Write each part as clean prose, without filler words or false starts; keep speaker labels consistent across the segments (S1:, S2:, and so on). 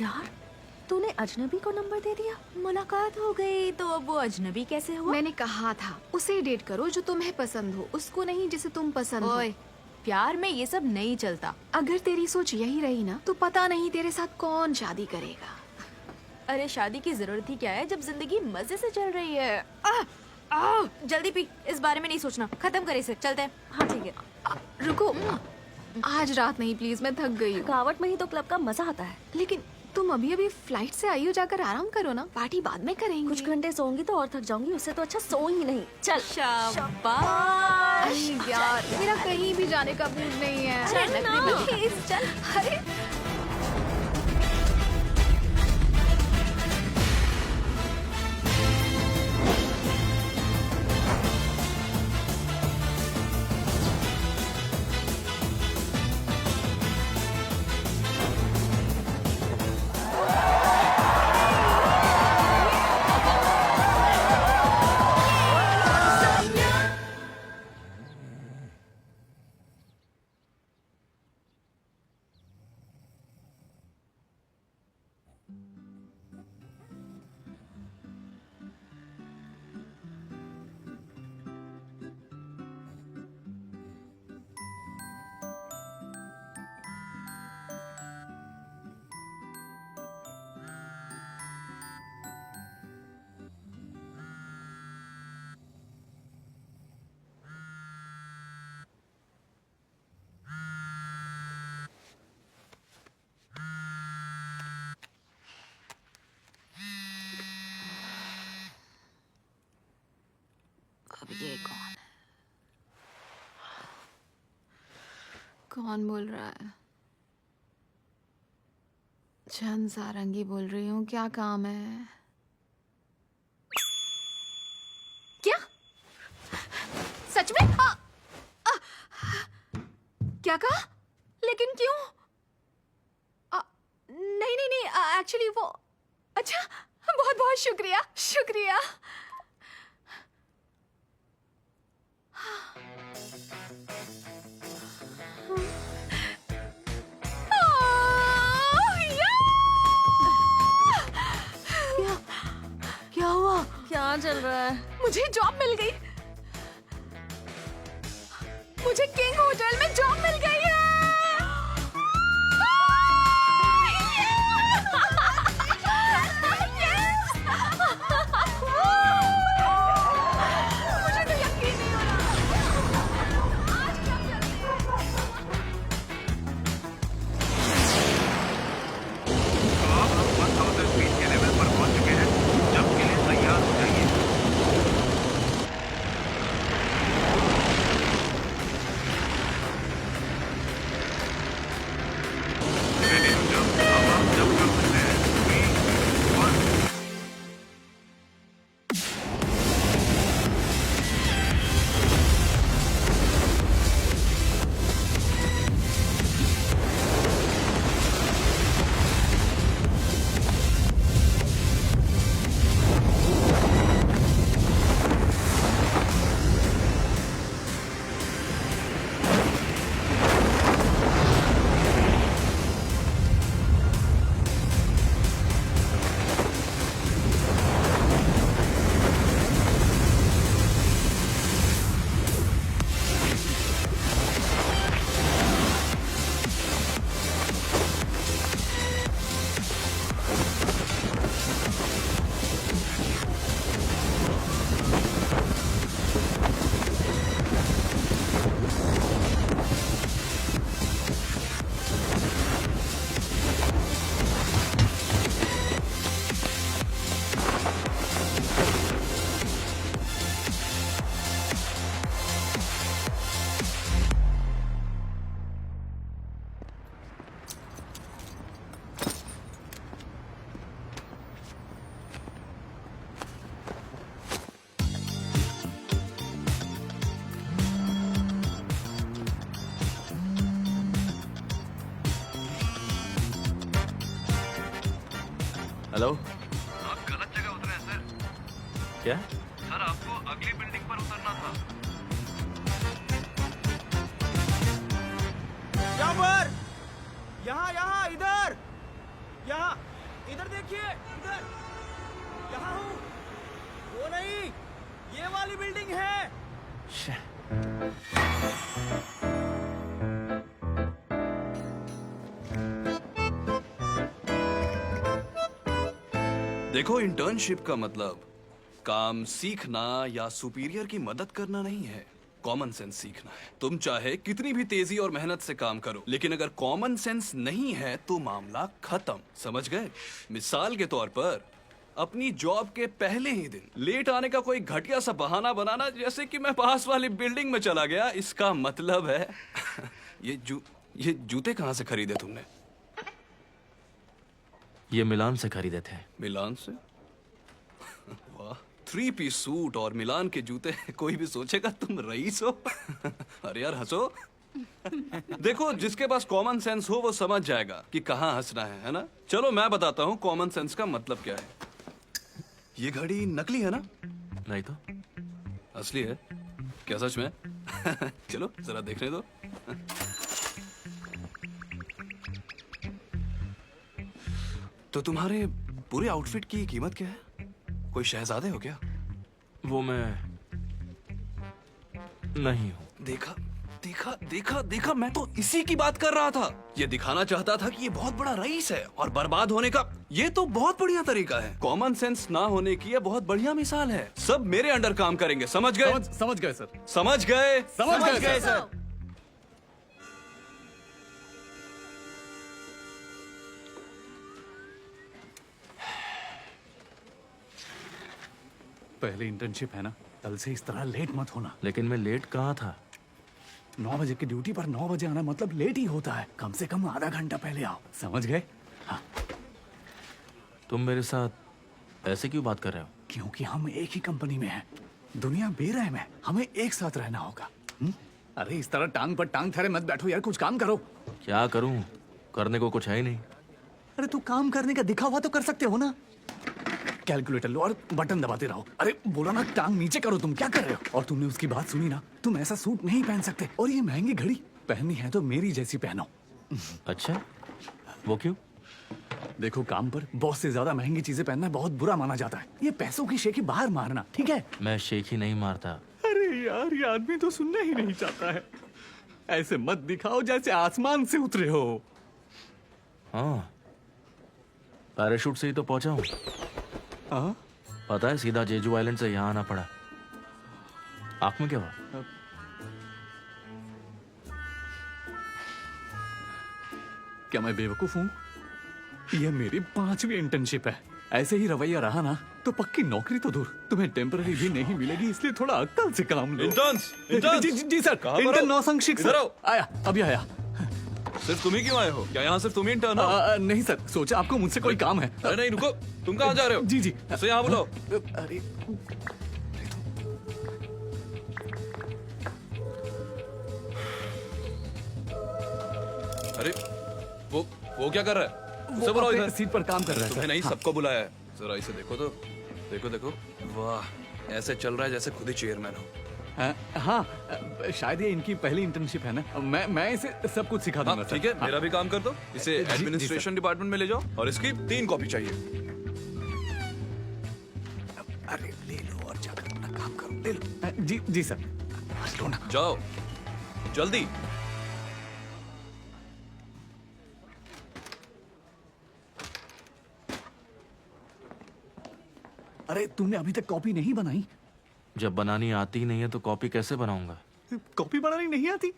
S1: यार तूने अजनबी को नंबर दे दिया। मुलाकात हो गई तो अब वो अजनबी कैसे हुआ?
S2: मैंने कहा था उसे डेट करो जो तुम्हें पसंद हो, उसको नहीं जिसे तुम पसंद हो।
S1: ओए, प्यार में ये सब नहीं चलता।
S2: अगर तेरी सोच यही रही ना तो पता नहीं तेरे साथ कौन शादी करेगा।
S1: अरे शादी की जरूरत ही क्या है जब जिंदगी मजे से चल रही है। जल्दी पी, इस बारे में नहीं सोचना, खत्म कर इसे, चलते हैं। हाँ ठीक है।
S2: रुको, आज रात नहीं प्लीज, मैं थक गई हूँ।
S1: थकावट में ही तो क्लब का मजा आता है।
S2: लेकिन तुम अभी अभी फ्लाइट से आई हो, जाकर आराम करो ना, पार्टी बाद में करेंगे।
S1: कुछ घंटे सोऊंगी तो और थक जाऊंगी, उससे तो अच्छा सो ही नहीं। चल शाबाश।
S2: अरे यार मेरा कहीं भी जाने का मूड नहीं है।
S1: चल।
S2: अरे अब ये कौन बोल रहा है? चंद सारंगी बोल रही हूँ, क्या काम है? क्या सच में? क्या कहा? लेकिन क्यों? नहीं नहीं नहीं, एक्चुअली वो, अच्छा बहुत बहुत शुक्रिया शुक्रिया। क्या हुआ?
S1: क्या चल रहा है?
S2: मुझे जॉब मिल गई। मुझे किंग होटल में जॉब मिल गई है। मुझे तो यकीन नहीं हो रहा। आज क्या
S3: के लेवल पर पहुंच चुके हैं, जंप के लिए तैयार हो जाइए। Ready to jump, अब आप jump कर सकते हैं। 3, 2, 1।
S4: हेलो,
S3: आप गलत जगह उतरे हैं सर।
S4: क्या?
S3: सर आपको अगली बिल्डिंग पर उतरना था।
S5: यहाँ पर, यहाँ यहाँ इधर यहाँ इधर देखिए, इधर, यहाँ हूँ। वो नहीं, ये वाली बिल्डिंग है।
S6: देखो, इंटर्नशिप का मतलब काम सीखना या सुपीरियर की मदद करना नहीं है, कॉमन सेंस सीखना है। तुम चाहे कितनी भी तेजी और मेहनत से काम करो, लेकिन अगर कॉमन सेंस नहीं है तो मामला खत्म। समझ गए? मिसाल के तौर पर अपनी जॉब के पहले ही दिन लेट आने का कोई घटिया सा बहाना बनाना, जैसे कि मैं पास वाली बिल्डिंग में चला गया, इसका मतलब है ये जूते कहाँ से खरीदे तुमने?
S7: ये मिलान से खरीदे थे।
S6: मिलान से? वाह, 3 पीस सूट और मिलान के जूते। कोई भी सोचेगा तुम रईस हो। अरे यार हंसो। देखो, जिसके पास कॉमन सेंस हो वो समझ जाएगा कि कहाँ हंसना है ना? चलो मैं बताता हूँ कॉमन सेंस का मतलब क्या है। ये घड़ी नकली है ना?
S7: नहीं तो
S6: असली है। क्या सच में? चलो जरा देखने दो। तो तुम्हारे पूरे आउटफिट की कीमत क्या है? कोई शहजादे हो क्या?
S7: वो मैं नहीं हूँ।
S6: देखा देखा देखा देखा, मैं तो इसी की बात कर रहा था। ये दिखाना चाहता था कि ये बहुत बड़ा रईस है और बर्बाद होने का ये तो बहुत बढ़िया तरीका है। कॉमन सेंस ना होने की ये बहुत बढ़िया मिसाल है। सब मेरे अंडर काम करेंगे, समझ गए?
S5: समझ गए सर।
S6: समझ गए?
S5: समझ गए सर।
S4: पहले इंटर्नशिप है ना, कल से इस तरह लेट मत होना।
S7: लेकिन मैं लेट कहाँ था?
S4: 9 बजे की ड्यूटी पर 9 बजे आना मतलब लेट ही होता है। कम से कम आधा घंटा पहले आओ, समझ गए? हाँ।
S7: तुम मेरे साथ ऐसे क्यों बात कर रहे हो?
S4: क्योंकि हम एक ही कंपनी में हैं। दुनिया बेरहम है, हमें एक साथ रहना होगा। अरे इस तरह टांग पर टांग धरे मत बैठो यार, कुछ काम करो।
S7: क्या करूं? करने को कुछ है ही नहीं।
S4: अरे तू काम करने का दिखावा तो कर सकते हो ना। कैलकुलेटर लो और बटन दबाते रहो। अरे बोला ना टांग नीचे करो, तुम क्या कर रहे हो? और तुमने उसकी बात सुनी ना, तुम ऐसा सूट नहीं पहन सकते। और ये महंगी घड़ी पहननी है तो मेरी जैसी पहनो।
S7: अच्छा, वो क्यों?
S4: देखो, काम पर बॉस से ज्यादा महंगी चीजें पहनना बहुत बुरा माना जाता है। ये पैसों की शेखी बाहर मारना, ठीक है?
S7: मैं शेखी नहीं मारता।
S4: अरे यार, ये आदमी तो सुनना ही नहीं चाहता है। ऐसे मत दिखाओ जैसे आसमान से उतरे हो।
S7: हाँ, पैराशूट से ही तो पहुंचा हूँ। पता है, सीधा जेजू आइलैंड से यहाँ आना पड़ा। आँख में क्या हुआ?
S4: क्या मैं बेवकूफ हूँ? यह मेरी 5वीं इंटर्नशिप है। ऐसे ही रवैया रहा ना तो पक्की नौकरी तो दूर, तुम्हें टेम्पररी भी नहीं मिलेगी। इसलिए थोड़ा अक्ल से काम लो।
S6: इंटर्न्स,
S4: जी सर। इंटर्न नौसंशिक सर। आया, अभी आया।
S6: सिर्फ तुम ही क्यों आए हो? क्या यहाँ सिर्फ तुम ही इंटर्न हो?
S4: नहीं सर, सोचा आपको मुझसे कोई काम है।
S6: अरे नहीं, रुको, तुम कहाँ जा रहे हो?
S4: जी
S6: इसे यहाँ बुलाओ।
S4: अरे
S6: अरे वो क्या कर रहा है? उसे बुलाओ इधर।
S4: सीट पर काम कर रहा है।
S6: तुम्हें नहीं, सबको बुलाया है। जरा इसे देखो तो, देखो देखो, वाह, ऐसे चल रहा है जैसे खुद ही चेयरमैन हो।
S4: हाँ, शायद ये इनकी पहली इंटर्नशिप है ना। मैं इसे सब कुछ सिखा दूंगा।
S6: ठीक है, मेरा भी काम कर दो। इसे एडमिनिस्ट्रेशन डिपार्टमेंट में ले जाओ और इसकी 3 कॉपी चाहिए।
S4: अरे ले लो और जाकर अपना काम करो। ले लो। जी सर। लो ना।
S6: जाओ जल्दी।
S4: अरे तुमने अभी तक कॉपी नहीं बनाई?
S7: जब बनानी आती ही नहीं है तो कॉपी कैसे बनाऊंगा?
S4: कॉपी बनानी नहीं आती?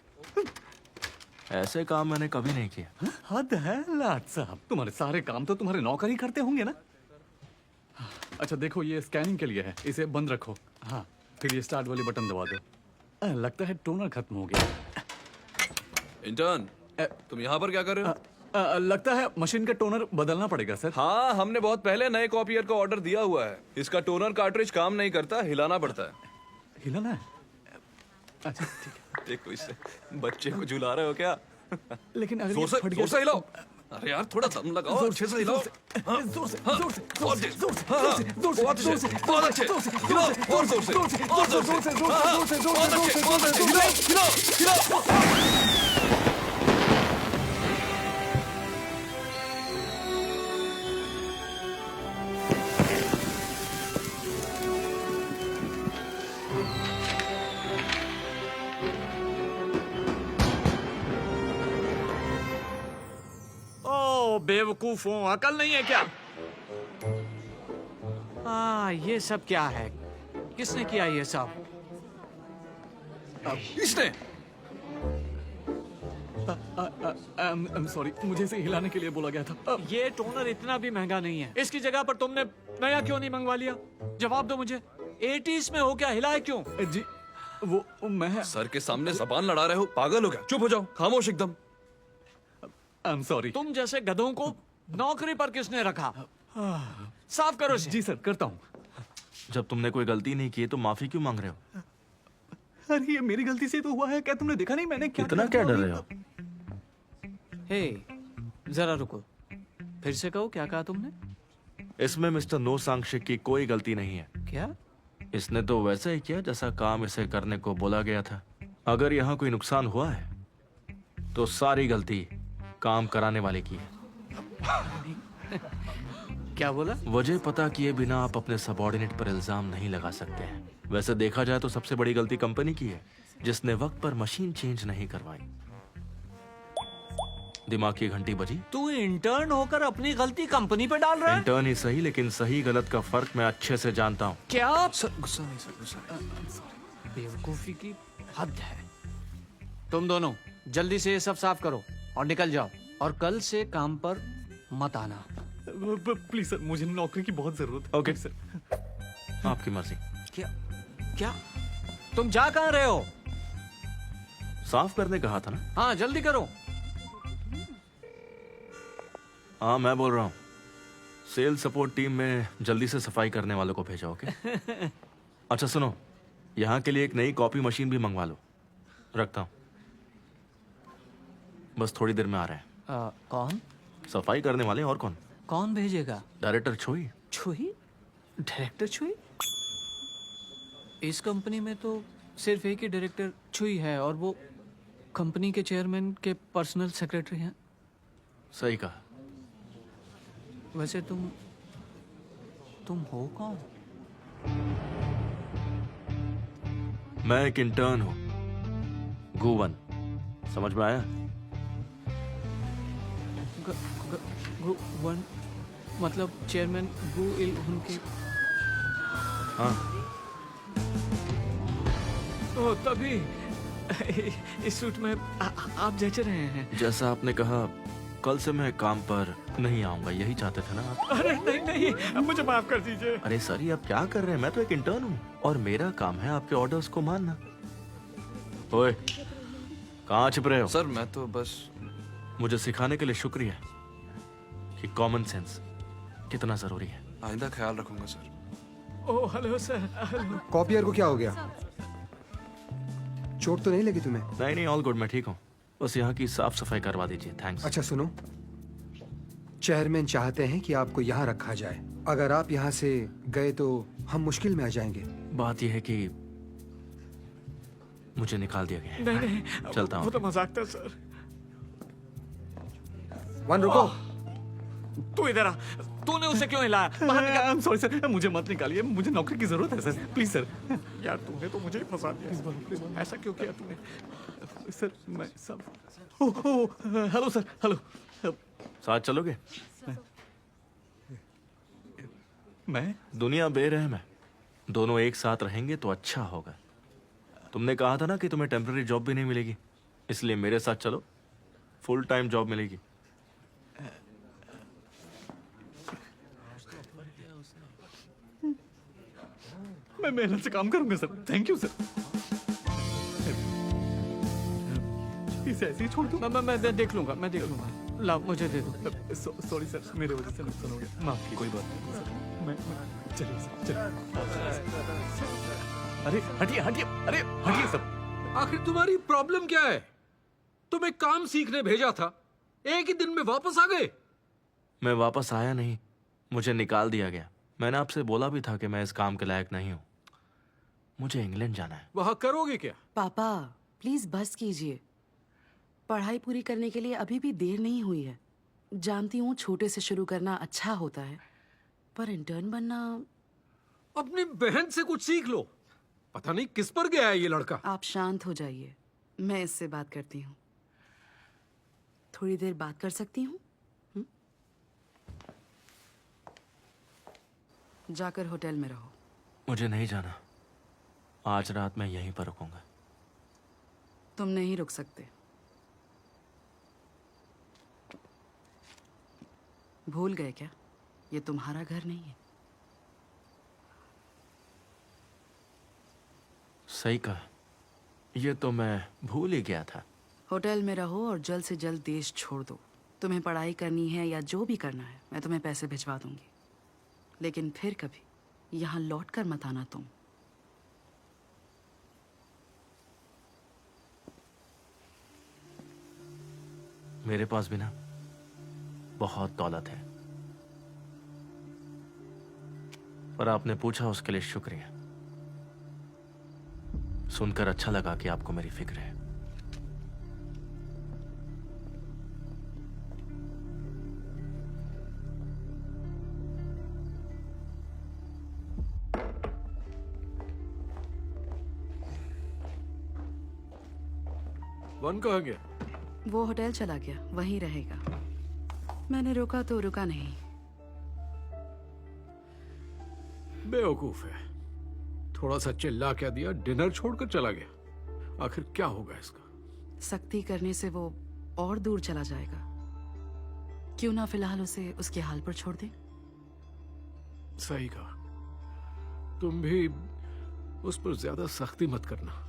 S7: ऐसे काम मैंने कभी नहीं किया।
S4: हद है लाट साहब, तुम्हारे सारे काम तो तुम्हारे नौकर ही करते होंगे ना। अच्छा देखो, ये स्कैनिंग के लिए है, इसे बंद रखो। हाँ, फिर ये स्टार्ट वाली बटन दबा दो। लगता है टोनर खत्म हो गया।
S6: इंटर्न, तुम यहाँ पर क्या कर रहे हो?
S4: लगता है मशीन का टोनर बदलना पड़ेगा सर।
S6: हाँ, हमने बहुत पहले नए कॉपियर का ऑर्डर दिया हुआ है। इसका टोनर कार्ट्रिज काम नहीं करता, हिलाना पड़ता है।
S4: हिलाना है? अच्छा ठीक है।
S6: देखो इसे, बच्चे को झुला रहे हो क्या?
S4: लेकिन अगर
S6: जोर से हिलाओ। अरे यार, थोड़ा दम लगाओ, अच्छे से हिलाओ।
S4: जोर से, जोर से,
S6: बहुत
S4: जोर से,
S6: अच्छे,
S4: जोर से,
S6: बहुत अच्छे,
S4: जोर से,
S6: बहुत
S4: जोर से,
S6: अच्छे,
S4: जोर से,
S6: हिलाओ, और जोर से,
S4: जोर से,
S6: और जोर से,
S4: जोर से, जोर से,
S6: हाँ,
S4: जोर से, जोर
S6: बहुत
S4: से,
S6: अच्छे,
S4: जोर
S6: बहुत
S4: से,
S6: अच्छे,
S4: जोर से,
S6: हिलाओ, हिलाओ।
S4: बेवकूफ हो, अकल नहीं है क्या? ये सब क्या है? किसने किया ये सब?
S6: इसने
S4: I'm sorry, मुझे इसे हिलाने के लिए बोला गया था। ये टोनर इतना भी महंगा नहीं है। इसकी जगह पर तुमने नया क्यों नहीं मंगवा लिया? जवाब दो मुझे। 80s में हो क्या, हिलाए क्यों? जी वो मैं
S6: सर के सामने जबान लड़ा रहे हो, पागल हो क्या? चुप हो जाओ, खामोश एकदम।
S4: I'm sorry। तुम जैसे गधों को नौकरी पर किसने रखा? साफ करो इसे। जी सर, करता हूँ।
S7: जब तुमने कोई गलती नहीं की है तो माफी क्यों मांग रहे हो?
S4: अरे ये मेरी गलती से तो हुआ है, क्या तुमने देखा नहीं मैंने क्या
S7: इतना क्या डर रहे हो?
S4: हे, जरा रुको, फिर से कहो, क्या कहा तुमने?
S7: इसमें मिस्टर नो सांगशिक की कोई गलती नहीं है।
S4: क्या?
S7: इसने तो वैसा ही किया जैसा काम इसे करने को बोला गया था। अगर यहाँ कोई नुकसान हुआ है तो सारी गलती काम कराने वाले की है।
S4: क्या बोला?
S7: वजह पता किए बिना आप अपने सबॉर्डिनेट पर इल्जाम नहीं लगा सकते हैं। वैसे देखा जाए तो सबसे बड़ी गलती कंपनी की है, जिसने वक्त पर मशीन चेंज नहीं करवाई। दिमाग की घंटी बजी।
S4: तू इंटर्न होकर अपनी गलती कंपनी पे डाल रहा है?
S7: इंटर्न ही सही, लेकिन सही गलत का फर्क मैं अच्छे से जानता हूँ।
S4: क्या?
S6: सर गुस्सा नहीं, सर गुस्सा नहीं।
S4: बेवकूफी की हद है। तुम दोनों जल्दी से ये सब साफ करो और निकल जाओ, और कल से काम पर मत आना। प्लीज सर, मुझे नौकरी की बहुत जरूरत है।
S7: ओके सर, आपकी मर्जी।
S4: क्या क्या? तुम जा कहाँ रहे हो?
S7: साफ करने कहा था ना।
S4: हाँ, जल्दी करो।
S7: हाँ, मैं बोल रहा हूँ। सेल सपोर्ट टीम में जल्दी से सफाई करने वालों को भेजो। ओके। अच्छा सुनो, यहाँ के लिए एक नई कॉपी मशीन भी मंगवा लो। रखता हूँ, बस थोड़ी देर में आ रहे हैं।
S4: कौन?
S7: सफाई करने वाले, और कौन?
S4: कौन भेजेगा?
S7: डायरेक्टर छुई।
S4: छुई? डायरेक्टर छुई? इस कंपनी में तो सिर्फ एक ही डायरेक्टर छुई है, और वो कंपनी के चेयरमैन के पर्सनल सेक्रेटरी हैं।
S7: सही कहा।
S4: वैसे तुम हो कौन?
S7: मैं एक इंटर्न हूँ, गुवन। समझ में आया?
S4: वन मतलब चेयरमैन गु इल उनके।
S7: हाँ।
S4: ओ, तभी इस सूट में आप जच रहे हैं।
S7: जैसा आपने कहा, कल से मैं काम पर नहीं आऊंगा, यही चाहते थे ना आप?
S4: अरे नहीं नहीं, मुझे माफ कर दीजिए।
S7: अरे सर, ये आप क्या कर रहे हैं? मैं तो एक इंटर्न हूँ और मेरा काम है आपके ऑर्डर्स को मानना। ओए, कहाँ छिप रहे हो?
S6: सर मैं तो बस।
S7: मुझे सिखाने के लिए शुक्रिया कि कॉमन सेंस कितना जरूरी है।
S6: आइंदा ख्याल रखूंगा sir.
S4: Oh hello sir. Hello.
S8: Copier को क्या हो गया? चोट तो नहीं लगी तुम्हें?
S7: नहीं नहीं, ऑल गुड, मैं ठीक हूँ। बस यहाँ की साफ सफाई करवा दीजिए। थैंक्स।
S8: अच्छा सुनो, चेयरमैन चाहते हैं कि आपको यहाँ रखा जाए। अगर आप यहाँ से गए तो हम मुश्किल में आ जाएंगे।
S7: बात यह है कि मुझे निकाल दिया गया है।
S4: नहीं नहीं,
S7: चलता हूँ।
S4: वो तो मजाक था सर।
S8: वन रुको।
S4: तू इधर आ। तूने उसे क्यों हिलाया? बाहर निकाल। I'm sorry सर, मुझे मत निकालिए, मुझे नौकरी की जरूरत है सर, प्लीज सर। यार तूने तो मुझे ही फंसा दिया। ऐसा क्यों किया तूने? सर मैं सब। Hello sir, hello.
S7: साथ चलोगे?
S4: मैं?
S7: दुनिया बेरहम है, दोनों एक साथ रहेंगे तो अच्छा होगा। तुमने कहा था ना कि तुम्हें टेम्पररी जॉब भी नहीं मिलेगी, इसलिए मेरे साथ चलो, फुल टाइम जॉब मिलेगी।
S4: मैं मेहनत से काम करूंगा सर, थैंक यू सर। इसे ऐसे ही छोड़ दूं? मैं देख लूंगा, मैं देख लूंगा। ला मुझे दे दो। सॉरी सर, मेरे वजह से नुकसान हो गया, माफ कीजिए।
S6: कोई बात नहीं सर।
S4: मैं चलिए सर, चलिए। अरे हटिए हटिए, अरे हटिए सब।
S5: आखिर तुम्हारी प्रॉब्लम क्या है? तुम्हें काम सीखने भेजा था, एक ही दिन में वापस आ गए।
S7: मैं वापस आया नहीं, मुझे निकाल दिया गया। मैंने आपसे बोला भी था कि मैं इस काम के लायक नहीं हूँ। मुझे इंग्लैंड जाना है।
S5: वहां करोगे क्या?
S9: पापा प्लीज बस कीजिए। पढ़ाई पूरी करने के लिए अभी भी देर नहीं हुई है। जानती हूँ छोटे से शुरू करना अच्छा होता है, पर इंटर्न बनना।
S5: अपनी बहन से कुछ सीख लो। पता नहीं किस पर गया है ये लड़का।
S9: आप शांत हो जाइए, मैं इससे बात करती हूँ। थोड़ी देर बात कर सकती हूँ? जाकर होटल में रहो।
S7: मुझे नहीं जाना। आज रात मैं यहीं पर रुकूंगा।
S9: तुम नहीं रुक सकते। भूल गए क्या? ये तुम्हारा घर नहीं है।
S7: सही कहा, ये तो मैं भूल ही गया था।
S9: होटल में रहो और जल्द से जल्द देश छोड़ दो। तुम्हें पढ़ाई करनी है या जो भी करना है, मैं तुम्हें पैसे भिजवा दूंगी, लेकिन फिर कभी यहाँ लौट कर मत आना तुम।
S7: मेरे पास भी ना बहुत दौलत है, पर आपने पूछा उसके लिए शुक्रिया। सुनकर अच्छा लगा कि आपको मेरी फिक्र है।
S10: वन कहाँ गया?
S9: वो होटल चला गया, वहीं रहेगा। मैंने रोका तो रुका नहीं।
S10: बेवकूफ है, थोड़ा सा चिल्ला क्या दिया, डिनर छोड़कर चला गया। आखिर क्या होगा इसका?
S9: सख्ती करने से वो और दूर चला जाएगा। क्यों ना फिलहाल उसे उसके हाल पर छोड़ दें।
S10: सही कहा, तुम भी उस पर ज्यादा सख्ती मत करना।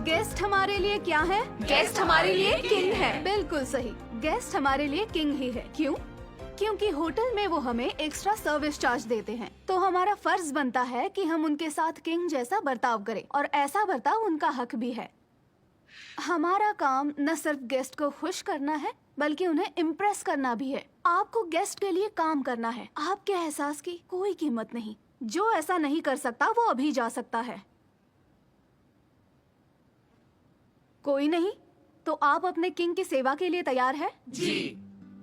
S2: गेस्ट हमारे लिए क्या है?
S1: गेस्ट हमारे लिए किंग है।
S2: बिल्कुल सही, गेस्ट हमारे लिए किंग ही है। क्यों? क्योंकि होटल में वो हमें एक्स्ट्रा सर्विस चार्ज देते हैं, तो हमारा फर्ज बनता है कि हम उनके साथ किंग जैसा बर्ताव करें, और ऐसा बर्ताव उनका हक भी है। हमारा काम न सिर्फ गेस्ट को खुश करना है, बल्कि उन्हें इम्प्रेस करना भी है। आपको गेस्ट के लिए काम करना है। आपके एहसास की कोई कीमत नहीं। जो ऐसा नहीं कर सकता वो अभी जा सकता है। कोई नहीं? तो आप अपने किंग की सेवा के लिए तैयार है?
S1: जी।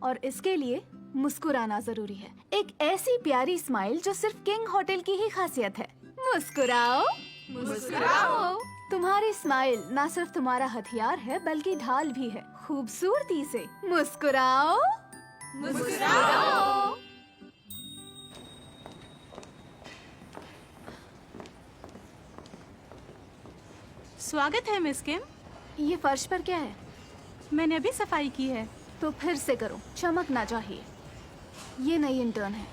S2: और इसके लिए मुस्कुराना जरूरी है। एक ऐसी प्यारी स्माइल जो सिर्फ किंग होटल की ही खासियत है। मुस्कुराओ,
S1: मुस्कुराओ।
S2: तुम्हारी स्माइल ना सिर्फ तुम्हारा हथियार है, बल्कि ढाल भी है। खूबसूरती से मुस्कुराओ,
S1: मुस्कुराओ।
S11: स्वागत है मिस किम।
S2: ये फर्श पर क्या है?
S11: मैंने अभी सफाई की है।
S2: तो फिर से करो, चमकना चाहिए। ये नई इंटर्न है।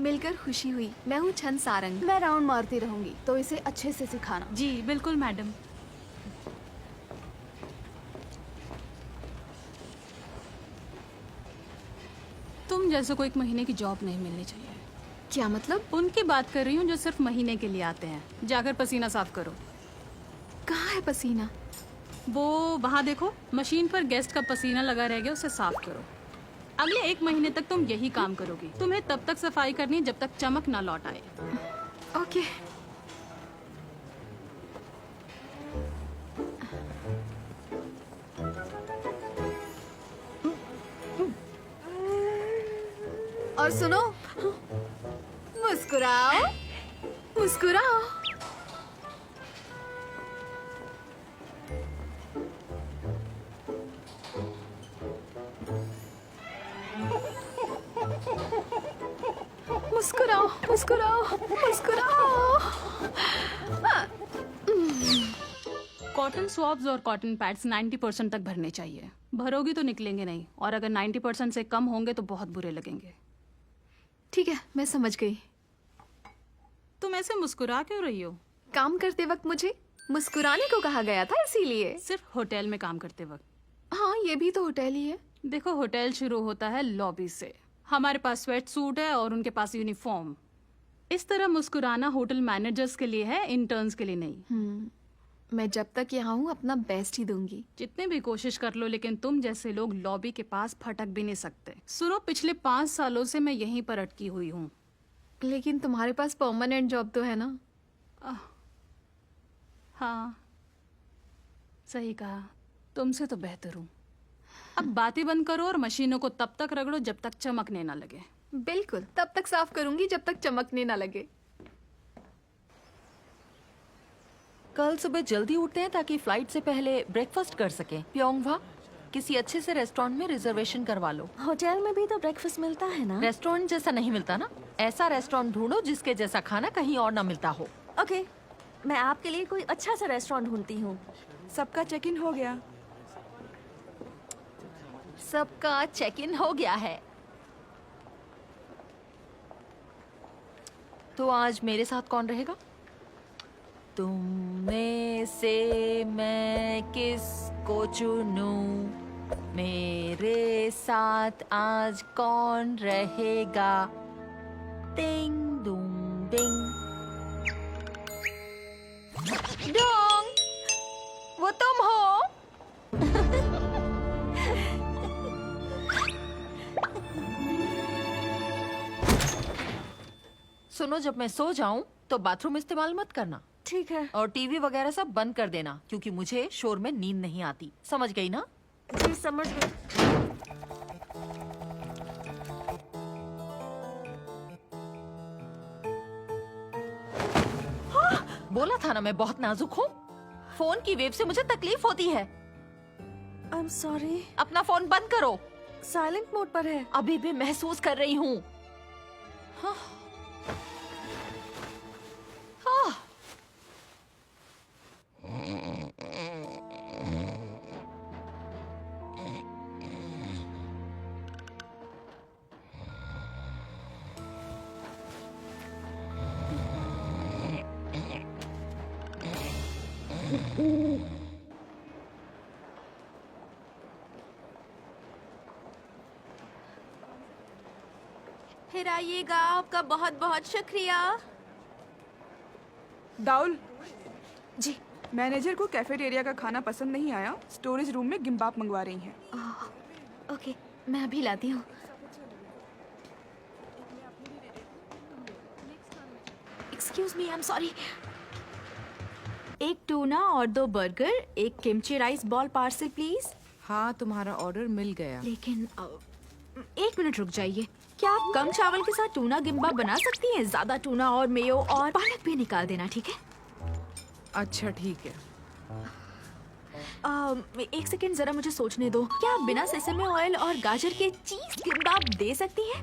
S1: मिलकर खुशी हुई। मैं हूँ छन सारंग।
S2: मैं राउंड मारती रहूंगी, तो इसे अच्छे से सिखाना।
S11: जी बिल्कुल मैडम। तुम तुम जैसे को 1 महीने की जॉब नहीं मिलनी चाहिए।
S1: क्या मतलब?
S11: उनकी बात कर रही हूँ जो सिर्फ महीने के लिए आते हैं। जाकर पसीना साफ करो।
S1: कहाँ है पसीना?
S11: वो वहाँ देखो, मशीन पर गेस्ट का पसीना लगा रह गया, उसे साफ करो। अगले 1 महीने तक तुम यही काम करोगी। तुम्हें तब तक सफाई करनी है जब तक चमक ना लौट आए।
S1: ओके। और सुनो, मुस्कुराओ, मुस्कुराओ। मुस्कुराओ, मुस्कुराओ, मुस्कुराओ।
S11: कॉटन स्वॉब्स और कॉटन पैड्स 90% तक भरने चाहिए। भरोगी तो निकलेंगे नहीं, और अगर 90% से कम होंगे तो बहुत बुरे लगेंगे।
S1: ठीक है, मैं समझ गई।
S11: तुम ऐसे मुस्कुरा क्यों रही हो?
S1: काम करते वक्त मुझे मुस्कुराने को कहा गया था, इसीलिए।
S11: सिर्फ होटल में काम करते वक्त?
S1: हाँ, ये भी तो होटल ही है।
S11: देखो, होटल शुरू होता है लॉबी से। हमारे पास स्वेट सूट है और उनके पास यूनिफॉर्म। इस तरह मुस्कुराना होटल मैनेजर्स के लिए है, इंटर्न्स के लिए नहीं।
S1: मैं जब तक यहाँ हूँ अपना बेस्ट ही दूंगी।
S11: जितने भी कोशिश कर लो, लेकिन तुम जैसे लोग लॉबी के पास फटक भी नहीं सकते। सुनो, पिछले 5 सालों से मैं यहीं पर अटकी हुई हूँ।
S1: लेकिन तुम्हारे पास परमानेंट जॉब तो है ना?
S11: हाँ, सही कहा। तुमसे तो बेहतर हूँ। अब बातें बंद करो और मशीनों को तब तक रगड़ो जब तक चमकने ना लगे।
S1: बिल्कुल, तब तक साफ करूंगी जब तक चमकने ना लगे।
S12: कल सुबह जल्दी उठते हैं ताकि फ्लाइट से पहले ब्रेकफास्ट कर सकें। प्योंगवा, किसी अच्छे से रेस्टोरेंट में रिजर्वेशन करवा लो।
S13: होटल में भी तो ब्रेकफास्ट मिलता है ना?
S12: रेस्टोरेंट जैसा नहीं मिलता ना। ऐसा रेस्टोरेंट ढूंढो जिसके जैसा खाना कहीं और ना मिलता हो।
S13: ओके, मैं आपके लिए कोई अच्छा सा रेस्टोरेंट ढूंढती हूँ।
S14: सबका चेक इन हो गया?
S12: सबका चेक इन हो गया है। तो आज मेरे साथ कौन रहेगा? तुम में से मैं किसको चुनूं? मेरे साथ आज कौन रहेगा? टिंग डूम डिंग डोंग, वो तुम हो? सुनो, जब मैं सो जाऊं तो बाथरूम इस्तेमाल मत करना।
S13: ठीक है।
S12: और टीवी वगैरह सब बंद कर देना, क्योंकि मुझे शोर में नींद नहीं आती। समझ गई ना?
S13: जी, समझ गई।
S12: बोला था ना मैं बहुत नाजुक हूँ। फोन की वेव से मुझे तकलीफ होती है।
S13: I'm sorry।
S12: अपना फोन बंद करो।
S13: साइलेंट मोड पर है।
S12: अभी भी महसूस कर रही हूँ। हाँ। हाँ।
S1: फिर आइएगा, आपका बहुत बहुत शुक्रिया।
S14: दाउल
S1: जी,
S14: मैनेजर को कैफेटेरिया का खाना पसंद नहीं आया। स्टोरेज रूम में गिम्बाप मंगवा रही हैं।
S1: ओके, मैं अभी लाती हूँ। Excuse me, I am sorry. एक टूना और 2 बर्गर, एक kimchi rice ball parcel please.
S14: हाँ, तुम्हारा ऑर्डर मिल गया।
S1: लेकिन 1 मिनट रुक जाइए। क्या आप कम चावल के साथ टूना गिम्बाप बना सकती हैं? ज्यादा टूना और मेयो और पालक भी निकाल देना, ठीक है?
S14: अच्छा, ठीक है।
S1: 1 सेकेंड, जरा मुझे सोचने दो। क्या आप बिना सेसमे ऑयल और गाजर के चीज गिम्बाप दे सकती हैं?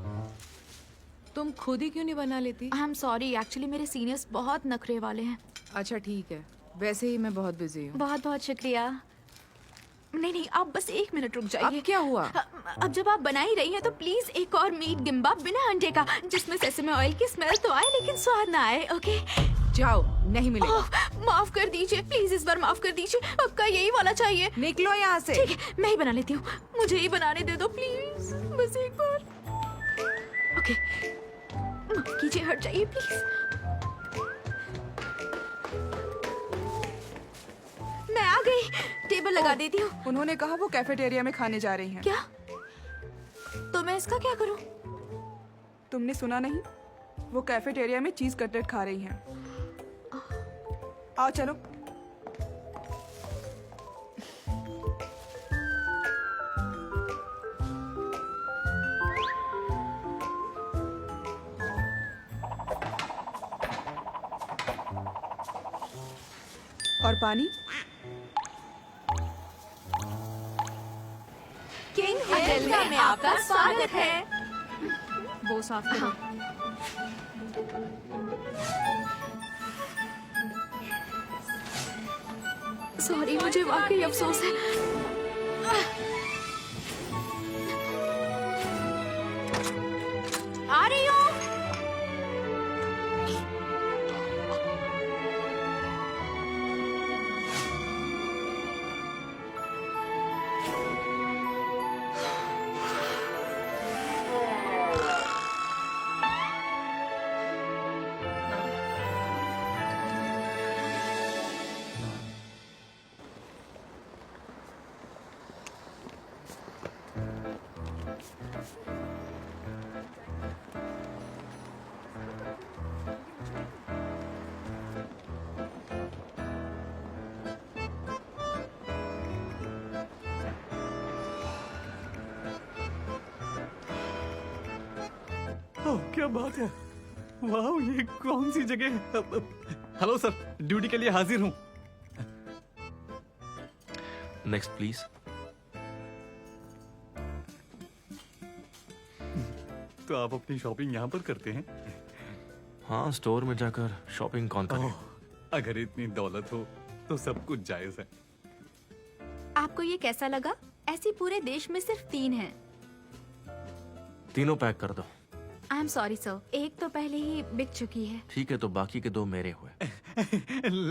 S14: तुम खुद ही क्यों नहीं बना लेती?
S1: आई एम सॉरी, एक्चुअली मेरे सीनियर्स बहुत नखरे वाले हैं।
S14: अच्छा, ठीक है। वैसे ही मैं बहुत बिजी हूँ।
S1: बहुत बहुत शुक्रिया। नहीं, आप बस 1 मिनट रुक जाइए।
S14: अब क्या हुआ?
S1: अब जब आप बना ही रही हैं तो प्लीज एक और मीट गिम्बाप बिना अंडे का, जिसमें सेसमे ऑयल की स्मेल तो आए लेकिन स्वाद ना आए। ओके,
S14: जाओ, नहीं मिलेगा।
S1: माफ कर दीजिए प्लीज, इस बार माफ कर दीजिए। आपका यही वाला चाहिए।
S14: निकलो यहाँ से।
S1: ठीक है, मैं ही बना लेती हूँ। मुझे ही बनाने दे दो प्लीज, बस एक बार। ओके, माफ कीजिए, हट जाइए प्लीज। मैं आ गई, टेबल लगा देती हूँ।
S14: उन्होंने कहा वो कैफेटेरिया में खाने जा रही हैं।
S1: क्या? तो मैं इसका क्या करूँ?
S14: तुमने सुना नहीं? वो कैफेटेरिया में चीज कटलेट खा रही हैं। आओ चलो। और पानी?
S1: किंग होटल में आपका स्वागत है।
S11: वो साफ करो।
S1: सॉरी, मुझे वाकई अफसोस है। आ रही हूँ।
S4: ओह, क्या बात है। वाह, ये कौन सी जगह है? हेलो सर, ड्यूटी के लिए हाजिर हूँ।
S7: Next please.
S4: तो आप अपनी शॉपिंग यहाँ पर करते हैं?
S7: हाँ, स्टोर में जाकर शॉपिंग कौन करे?
S4: ओह, अगर इतनी दौलत हो तो सब कुछ जायज है।
S1: आपको ये कैसा लगा? ऐसी पूरे देश में सिर्फ 3 हैं।
S7: तीनों पैक कर दो।
S1: आई एम सॉरी सर, एक तो पहले ही बिक चुकी है।
S7: ठीक है, तो बाकी के 2 मेरे हुए।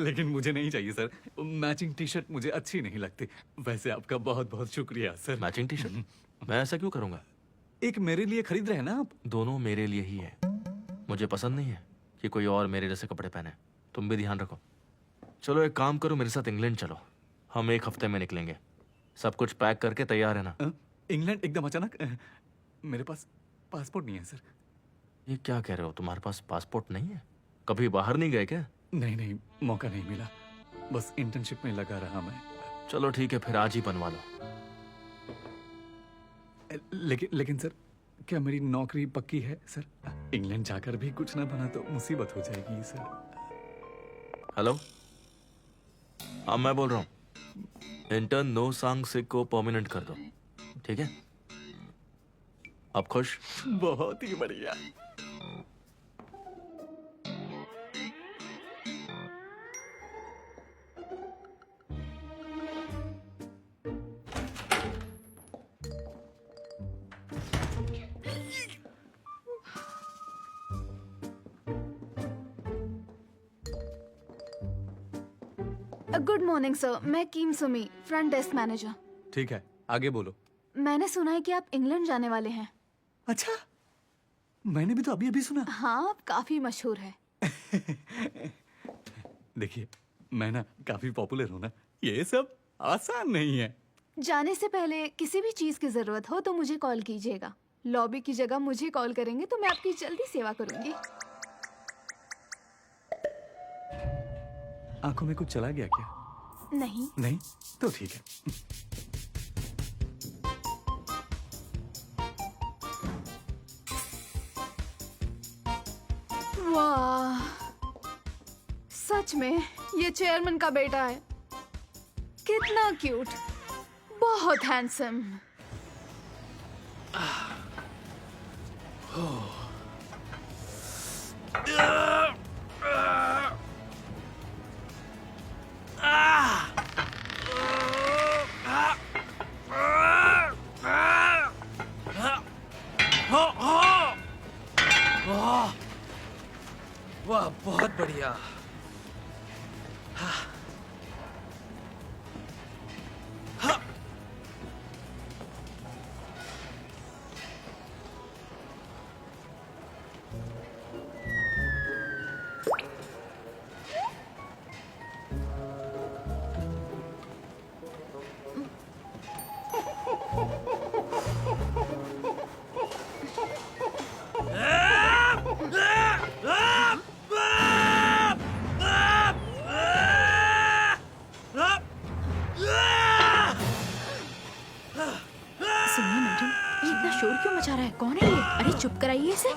S4: लेकिन मुझे नहीं चाहिए सर। मैचिंग टी शर्ट मुझे अच्छी नहीं लगती। वैसे आपका बहुत बहुत शुक्रिया सर।
S7: Matching T shirt? मैं ऐसा क्यों करूंगा?
S4: एक मेरे लिए खरीद रहे हैं ना आप?
S7: दोनों मेरे लिए ही है। मुझे पसंद नहीं है कि कोई और मेरे जैसे कपड़े पहने। तुम भी ध्यान रखो। चलो एक काम करो, मेरे साथ इंग्लैंड चलो। हम 1 हफ्ते में निकलेंगे। सब कुछ पैक करके तैयार है ना?
S4: इंग्लैंड एकदम अचानक? मेरे पास पासपोर्ट नहीं है सर।
S7: ये क्या कह रहे हो? तुम्हारे पास पासपोर्ट नहीं है? कभी बाहर नहीं गए क्या?
S4: नहीं, मौका नहीं मिला। बस इंटर्नशिप में लगा रहा मैं।
S7: चलो ठीक है, फिर आज ही बनवा लो।
S4: लेकिन सर, क्या मेरी नौकरी पक्की है सर? इंग्लैंड जाकर भी कुछ ना बना तो मुसीबत हो जाएगी सर।
S7: हेलो, हाँ मैं बोल रहा हूँ। इंटर्न नो सांग सिक को परमानेंट कर दो, ठीक है? आप खुश?
S4: बहुत ही बढ़िया।
S2: गुड मॉर्निंग सर, मैं कीम सुमी, फ्रंट डेस्क मैनेजर।
S4: ठीक है, आगे बोलो।
S2: मैंने सुना है कि आप इंग्लैंड जाने वाले हैं।
S4: अच्छा, मैंने भी तो अभी सुना।
S2: हाँ, आप काफी मशहूर है।
S4: देखिए, मैं ना काफी पॉपुलर हूँ ना। ये सब आसान नहीं है।
S2: जाने से पहले किसी भी चीज की जरूरत हो तो मुझे कॉल कीजिएगा। लॉबी की जगह मुझे कॉल करेंगे तो मैं आपकी जल्दी सेवा करूंगी।
S4: आंखों में कुछ चला गया क्या?
S2: नहीं,
S4: तो ठीक है।
S2: वाह, सच में ये चेयरमैन का बेटा है। कितना क्यूट, बहुत हैंडसम।
S5: वाह, बहुत बढ़िया।
S1: सुनिए मैडम, ये इतना शोर क्यों मचा रहा है? कौन है ये? अरे चुप कराइए इसे।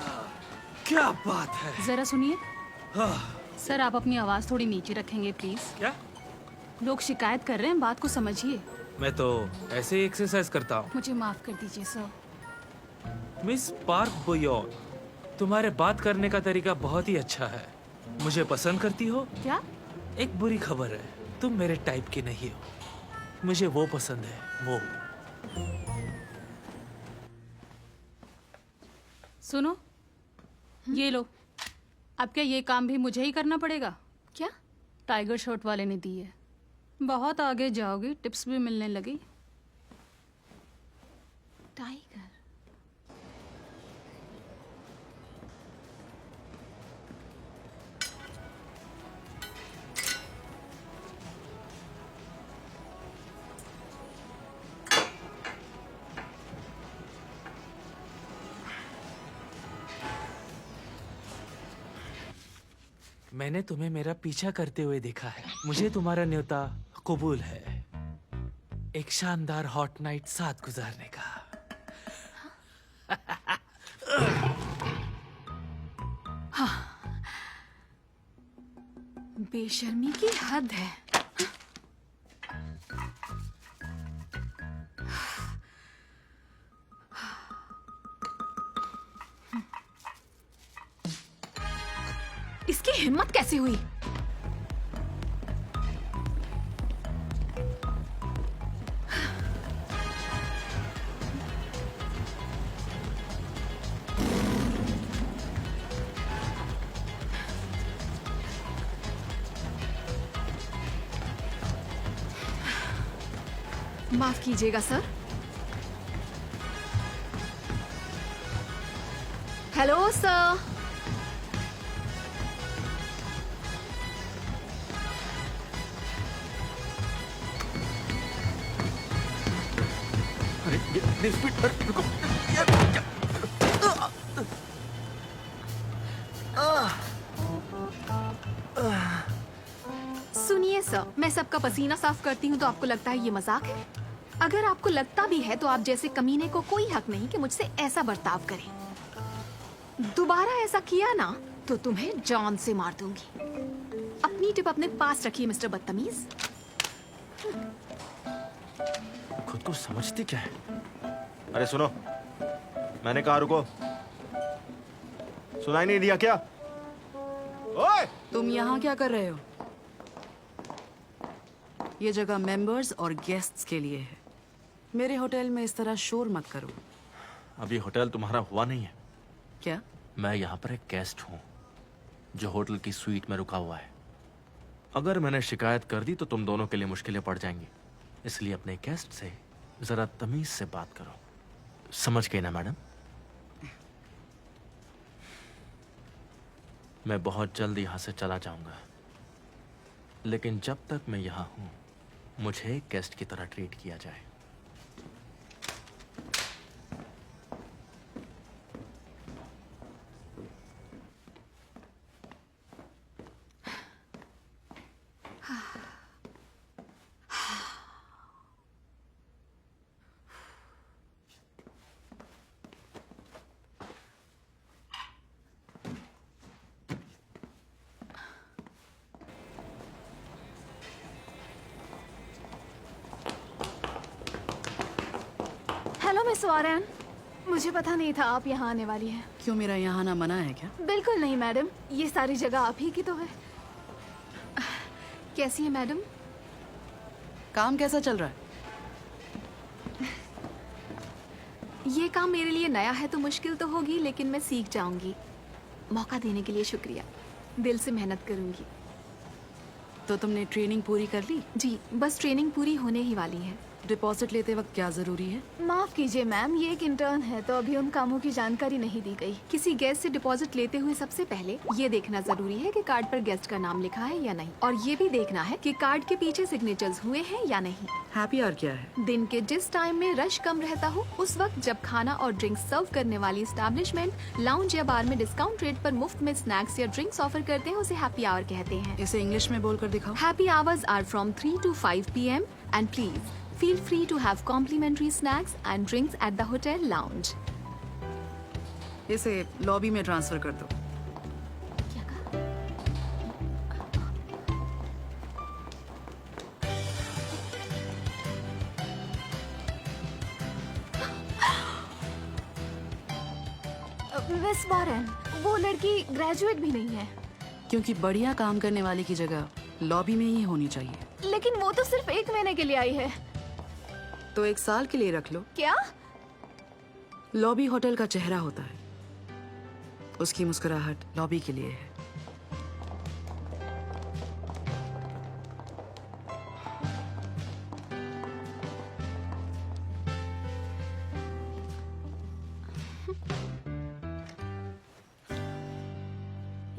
S5: क्या बात है?
S11: जरा सुनिए सर, आप अपनी आवाज थोड़ी नीचे रखेंगे प्लीज।
S5: क्या?
S11: लोग शिकायत कर रहे हैं, बात को समझिए।
S5: मैं तो ऐसे ही एक्सरसाइज करता हूँ।
S11: मुझे माफ कर दीजिए सर।
S5: मिस पार्क बोयोन, तुम्हारे बात करने का तरीका बहुत ही अच्छा है। मुझे पसंद करती हो?
S11: क्या?
S5: एक बुरी खबर है, तुम मेरे टाइप की नहीं हो। मुझे वो पसंद है, वो।
S11: सुनो, ये लो। अब क्या ये काम भी मुझे ही करना पड़ेगा?
S1: क्या?
S11: टाइगर शर्ट वाले ने दी है। बहुत आगे जाओगी, टिप्स भी मिलने लगी।
S1: टाइगर?
S5: मैंने तुम्हें मेरा पीछा करते हुए देखा है। मुझे तुम्हारा न्योता कबूल है, एक शानदार हॉट नाइट साथ गुजारने का।
S1: बेशर्मी की हद है। इसकी हिम्मत कैसे हुई? माफ कीजिएगा सर। Hello sir. सुनिए सर, मैं सबका पसीना साफ करती हूँ तो आपको लगता है ये मजाक है? अगर आपको लगता भी है तो आप जैसे कमीने को कोई हक नहीं कि मुझसे ऐसा बर्ताव करे। दोबारा ऐसा किया ना तो तुम्हें जान से मार दूंगी। अपनी टिप अपने पास रखिए मिस्टर बदतमीज।
S7: खुद को समझती क्या है? अरे सुनो, मैंने कहा रुको। सुनाई नहीं दिया क्या? ओए!
S9: तुम यहाँ क्या कर रहे हो? ये जगह मेंबर्स और गेस्ट्स के लिए है। मेरे होटल में इस तरह शोर मत करो।
S7: अभी होटल तुम्हारा हुआ नहीं है।
S9: क्या?
S7: मैं यहाँ पर एक गेस्ट हूँ जो होटल की स्वीट में रुका हुआ है। अगर मैंने शिकायत कर दी तो तुम दोनों के लिए मुश्किलें पड़ जाएंगी, इसलिए अपने गेस्ट से जरा तमीज से बात करो। समझ गए ना मैडम? मैं बहुत जल्द यहाँ से चला जाऊंगा, लेकिन जब तक मैं यहाँ हूँ मुझे एक गेस्ट की तरह ट्रीट किया जाए।
S2: हेलो मिस वॉरेन, मुझे पता नहीं था आप यहाँ आने वाली हैं।
S9: क्यों, मेरा यहाँ आना मना है क्या?
S2: बिल्कुल नहीं मैडम, ये सारी जगह आप ही की तो है। कैसी है मैडम?
S9: काम कैसा चल रहा है?
S1: ये काम मेरे लिए नया है तो मुश्किल तो होगी, लेकिन मैं सीख जाऊंगी। मौका देने के लिए शुक्रिया। दिल से मेहनत करूंगी।
S9: तो तुमने ट्रेनिंग पूरी कर ली?
S1: जी, बस ट्रेनिंग पूरी होने ही वाली है।
S9: डिपॉजिट लेते वक्त क्या जरूरी है?
S2: माफ कीजिए मैम, ये एक इंटर्न है तो अभी उन कामों की जानकारी नहीं दी गई।
S1: किसी गेस्ट से डिपॉजिट लेते हुए सबसे पहले ये देखना जरूरी है कि कार्ड पर गेस्ट का नाम लिखा है या नहीं, और ये भी देखना है कि कार्ड के पीछे सिग्नेचर्स हुए हैं या नहीं।
S9: हैप्पी आवर क्या है?
S1: दिन के जिस टाइम में रश कम रहता हो उस वक्त जब खाना और ड्रिंक्स सर्व करने वाली एस्टैब्लिशमेंट लाउंज या बार में डिस्काउंट रेट पर मुफ्त में स्नैक्स या ड्रिंक्स ऑफर करते हैं, उसे हैप्पी आवर कहते हैं।
S9: इसे इंग्लिश में बोलकर दिखाओ।
S1: Happy hours are from 3 to 5 PM and please Feel free to have complimentary snacks and drinks at the hotel lounge.
S9: इसे लॉबी में ट्रांसफर कर दो।
S2: मिस वॉरेन, वो लड़की ग्रेजुएट भी नहीं है।
S9: क्योंकि बढ़िया काम करने वाले की जगह लॉबी में ही होनी चाहिए।
S2: लेकिन वो तो सिर्फ 1 महीने के लिए आई है।
S9: तो 1 साल के लिए रख लो।
S2: क्या?
S9: लॉबी होटल का चेहरा होता है, उसकी मुस्कुराहट लॉबी के लिए है।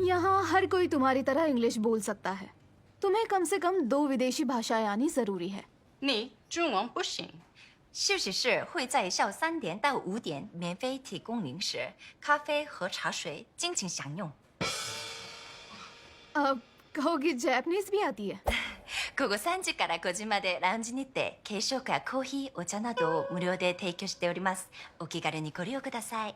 S2: यहाँ हर कोई तुम्हारी तरह इंग्लिश बोल सकता है। तुम्हें कम से कम 2 विदेशी भाषाएं आनी जरूरी है।
S12: 你中文不行。
S15: 休息室会在下午3点到5点免费提供零食、咖啡和茶水，尽情享用。
S2: कहोगी जैपनीज भी आती है?
S15: 午後3時から5時までラウンジにて軽食やコーヒー、お茶などを無料で提供しております。お気軽にご利用ください。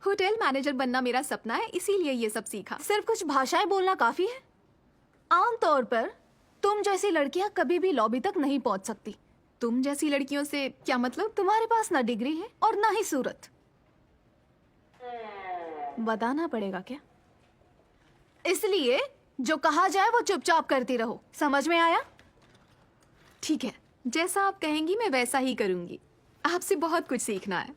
S1: होटल मैनेजर बनना मेरा सपना है, इसीलिए ये सब सीखा।
S2: सिर्फ कुछ भाषाएं बोलना काफी है? आमतौर पर तुम जैसी लड़कियां कभी भी लॉबी तक नहीं पहुंच सकती।
S1: तुम जैसी लड़कियों से क्या मतलब?
S2: तुम्हारे पास ना डिग्री है और ना ही सूरत। बताना पड़ेगा क्या? इसलिए जो कहा जाए वो चुपचाप करती रहो। समझ में आया?
S1: ठीक है, जैसा आप कहेंगी मैं वैसा ही करूंगी। आपसे बहुत कुछ सीखना है।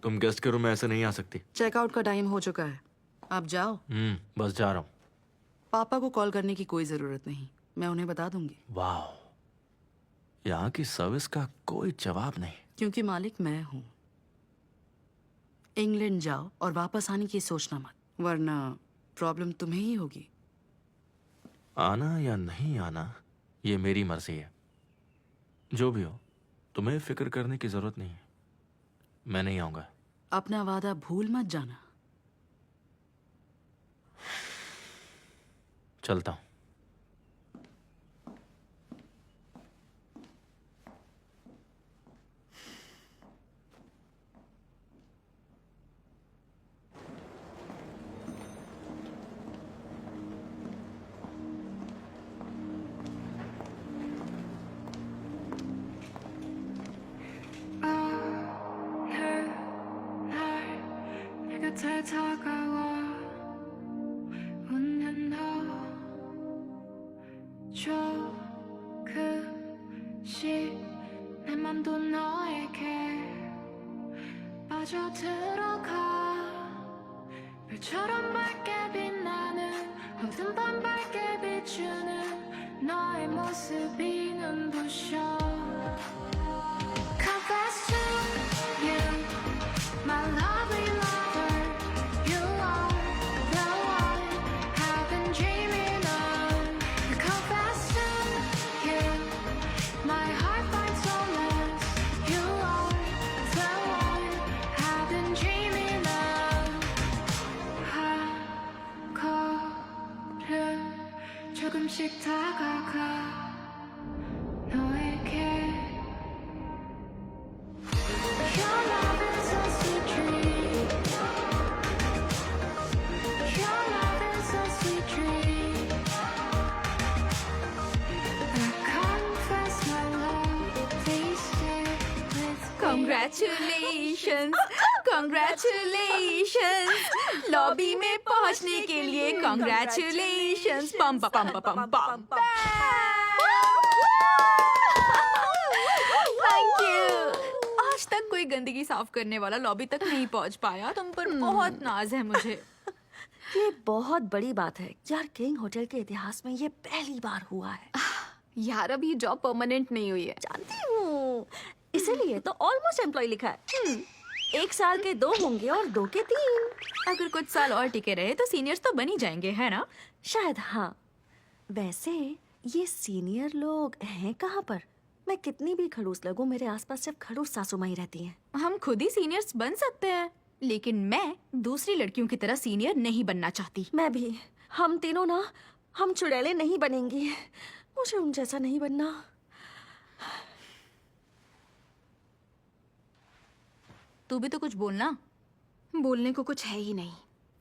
S7: तुम गेस्ट के रूम में ऐसे नहीं आ सकती।
S9: चेकआउट का टाइम हो चुका है, आप जाओ।
S7: बस जा रहा हूँ।
S9: पापा को कॉल करने की कोई जरूरत नहीं, मैं उन्हें बता दूंगी।
S7: वाह, यहाँ की सर्विस का कोई जवाब नहीं।
S9: क्योंकि मालिक मैं हूँ। इंग्लैंड जाओ और वापस आने की सोचना मत, वरना प्रॉब्लम तुम्हें ही होगी।
S7: आना या नहीं आना ये मेरी मर्जी है। जो भी हो, तुम्हें फिक्र करने की जरूरत नहीं है। मैं नहीं आऊंगा।
S9: अपना वादा भूल मत जाना।
S7: चलता हूं।
S16: 곁에 다가와 웃는 너 조금씩 내 맘도 너에게 빠져들어가 별처럼 밝게 빛나는 어두운 밤 밝게 비추는 너의 모습이 눈부셔 Confess to you my lovely lover You are the one I've been dreaming of Confess to you my heart finds solace You are the one I've been dreaming of 한 걸음 조금씩 다가가 너에게 Your love is a sweet dream Your love is a sweet dream I confess my love tasted with
S1: Congratulations, congratulations, lobby में पहुंचने के लिए congratulations, पम पम पम पम पम। Thank you. आज तक कोई गंदगी साफ करने वाला लॉबी तक नहीं पहुंच पाया। तुम पर बहुत नाज है मुझे।
S13: ये बहुत बड़ी बात है यार, किंग होटल के इतिहास में ये पहली बार हुआ है।
S1: यार अब ये जॉब परमानेंट नहीं हुई है।
S13: जानती हूँ, इसीलिए तो ऑलमोस्ट एम्प्लॉय लिखा है। 1 साल के 2 होंगे और 2 के 3।
S12: अगर कुछ साल और टिके रहे तो सीनियर्स तो बन ही जाएंगे, है ना?
S13: शायद हाँ। वैसे ये सीनियर लोग हैं कहाँ पर? मैं कितनी भी खड़ूस लगूं, मेरे आसपास सिर्फ खड़ूस सासू माई रहती हैं।
S12: हम खुद ही सीनियर्स बन सकते हैं, लेकिन मैं दूसरी लड़कियों की तरह सीनियर नहीं बनना चाहती।
S13: मैं भी। हम तीनों ना, हम चुड़ैलें नहीं बनेंगी। मुझे उन जैसा नहीं बनना।
S12: तू भी तो कुछ बोलना।
S1: बोलने को कुछ है ही नहीं।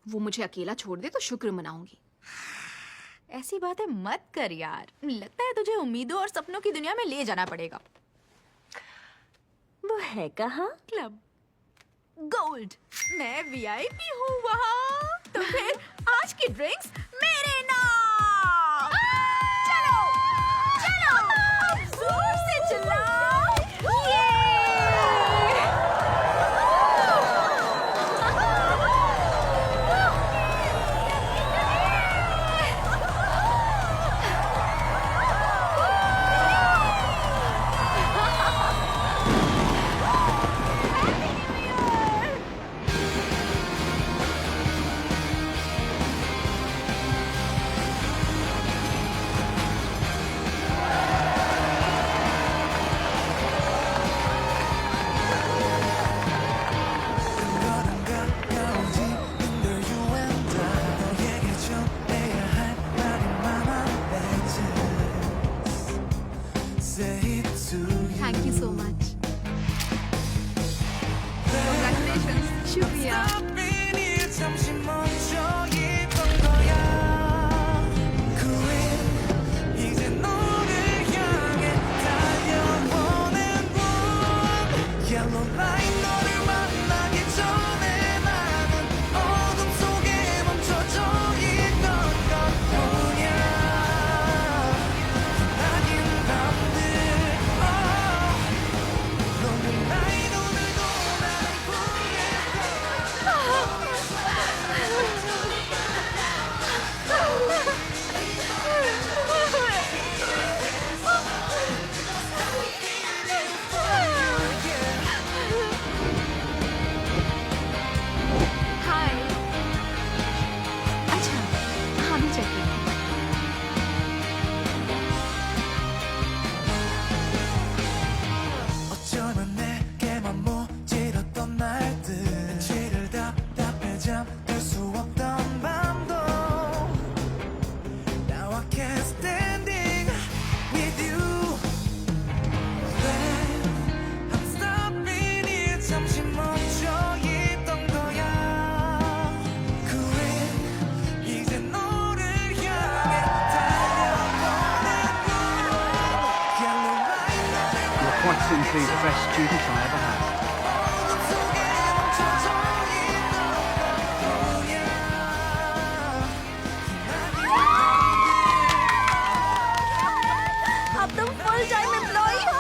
S1: वो मुझे अकेला छोड़ दे तो शुक्र मनाऊंगी।
S12: ऐसी बातें मत कर यार, लगता है तुझे उम्मीदों और सपनों की दुनिया में ले जाना पड़ेगा।
S13: वो है कहाँ?
S12: Club gold. मैं वीआईपी हूँ वहाँ। तो फिर आज की ड्रिंक्स मेरे नाम। चलो चलो जोर से चिल्लाओ। ये
S1: thank you so much. Congratulations. शुक्रिया। हाय। अच्छा, हाँ भी चेक करें।
S17: 어쩌면 내게만 모질었던 날들 지를 답답해 잠들 수 없던 밤도 Now I can't standing with you Babe I'm stopping here 잠시 멈춰 있던 거야 그래 이제 너를 향해 달려보낸 Yellow light
S18: You're quite simply the best student I ever had.
S13: अब तुम फुल टाइम एम्प्लॉय हो।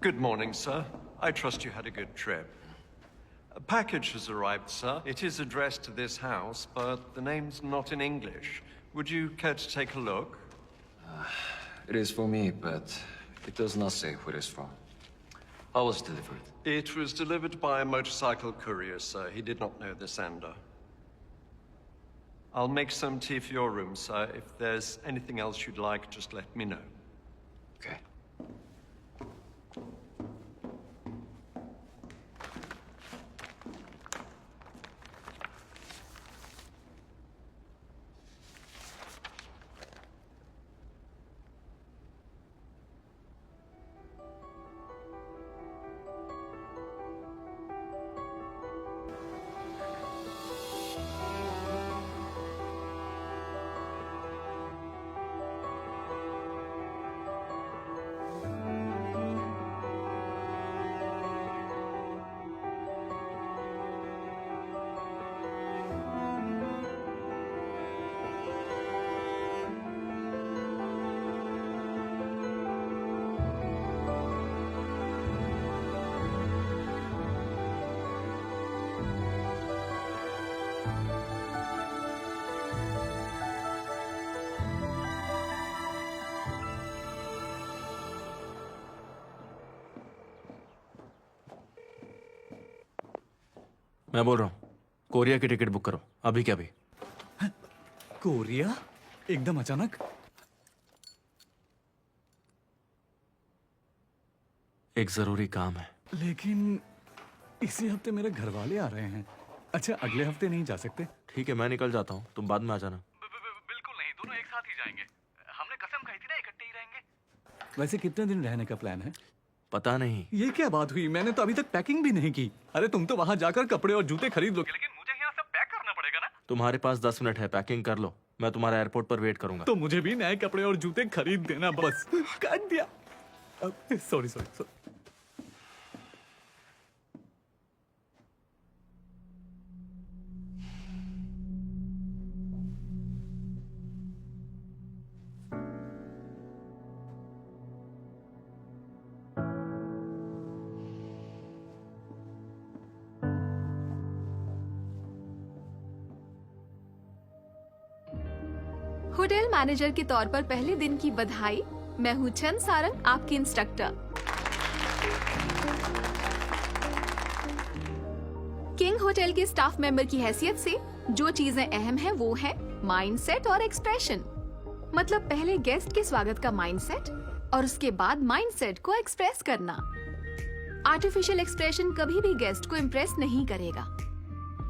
S19: Good morning, sir. I trust you had a good trip. A package has arrived, sir. It is addressed to this house, but the name's not in English. Would you care to take a look?
S20: It is for me, but it does not say who it is from. How was it delivered?
S19: It was delivered by a motorcycle courier, sir. He did not know the sender. I'll make some tea for your room, sir. If there's anything else you'd like, just let me know.
S20: Okay.
S7: मैं बोल रहा हूँ Korea की ticket book करो अभी क्या अभी।
S4: Korea एकदम अचानक?
S7: एक जरूरी काम है।
S4: लेकिन इसी हफ्ते मेरे घर वाले आ रहे हैं। अच्छा अगले हफ्ते नहीं जा सकते?
S7: ठीक है मैं निकल जाता हूँ, तुम बाद में आ जाना।
S4: बिल्कुल नहीं, दोनों एक साथ ही जाएंगे। हमने कसम खाई थी ना इकट्ठे ही रहेंगे। वैसे कितने दिन रहने का प्लान है?
S7: पता नहीं।
S4: ये क्या बात हुई, मैंने तो अभी तक पैकिंग भी नहीं की। अरे तुम तो वहाँ जाकर कपड़े और जूते खरीद लोगे, लेकिन मुझे यहाँ सब पैक करना पड़ेगा ना।
S7: तुम्हारे पास 10 मिनट है, पैकिंग कर लो, मैं तुम्हारा एयरपोर्ट पर वेट करूंगा।
S4: तो मुझे भी नए कपड़े और जूते खरीद देना बस। काट दिया। Sorry sorry sorry.
S1: Hotel manager के तौर पर पहले दिन की बधाई। मैं हूँ चंद सारंग, आपकी इंस्ट्रक्टर। किंग होटल के स्टाफ मेंबर की हैसियत से जो चीजें अहम हैं वो है माइंडसेट और एक्सप्रेशन। मतलब पहले गेस्ट के स्वागत का माइंडसेट और उसके बाद माइंडसेट को एक्सप्रेस करना। आर्टिफिशियल एक्सप्रेशन कभी भी गेस्ट को इम्प्रेस नहीं करेगा,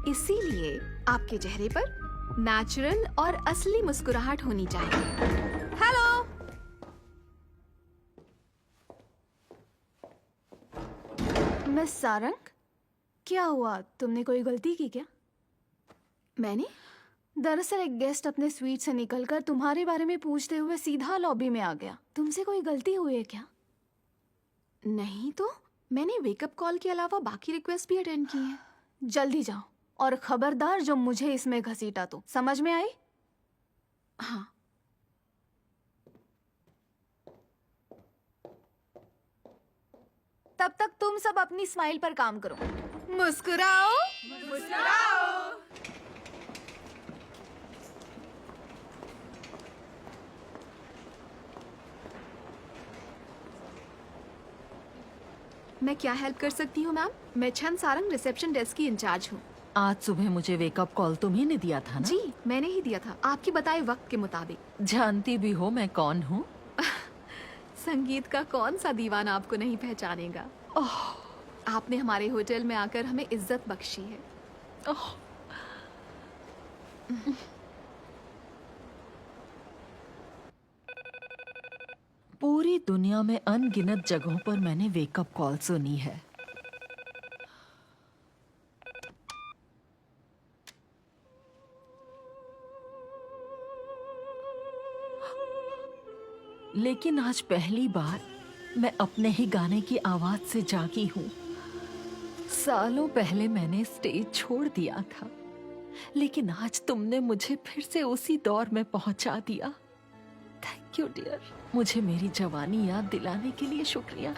S1: इसीलिए आपके चेहरे पर नेचुरल और असली मुस्कुराहट होनी चाहिए। हेलो,
S2: मिस सारंग, क्या हुआ? तुमने कोई गलती की क्या?
S1: मैंने?
S2: दरअसल एक गेस्ट अपने स्वीट से निकलकर तुम्हारे बारे में पूछते हुए सीधा लॉबी में आ गया। तुमसे कोई गलती हुई है क्या?
S1: नहीं तो मैंने वेकअप कॉल के अलावा बाकी रिक्वेस्ट भी अटेंड की हैं।
S2: जल्दी जाओ और खबरदार जो मुझे इसमें घसीटा तो। समझ में आई?
S1: हाँ।
S2: तब तक तुम सब अपनी स्माइल पर काम करो। मुस्कुराओ, मुस्कुराओ।
S1: मैं क्या हेल्प कर सकती हूँ मैम? मैं चंद सारंग, रिसेप्शन डेस्क की इंचार्ज हूँ।
S9: आज सुबह मुझे वेकअप कॉल तुम्ही ने दिया था ना?
S1: जी मैंने ही दिया था, आपके बताए वक्त के मुताबिक।
S9: जानती भी हो मैं कौन हूँ?
S1: संगीत का कौन सा दीवाना आपको नहीं पहचानेगा। आपने हमारे होटल में आकर हमें इज्जत बख्शी है।
S9: पूरी दुनिया में अनगिनत जगहों पर मैंने वेकअप कॉल सुनी है, लेकिन आज पहली बार मैं अपने ही गाने की आवाज से जागी हूँ। सालों पहले मैंने स्टेज छोड़ दिया था, लेकिन आज तुमने मुझे फिर से उसी दौर में पहुंचा दिया। Thank you dear. मुझे मेरी जवानी याद दिलाने के लिए शुक्रिया।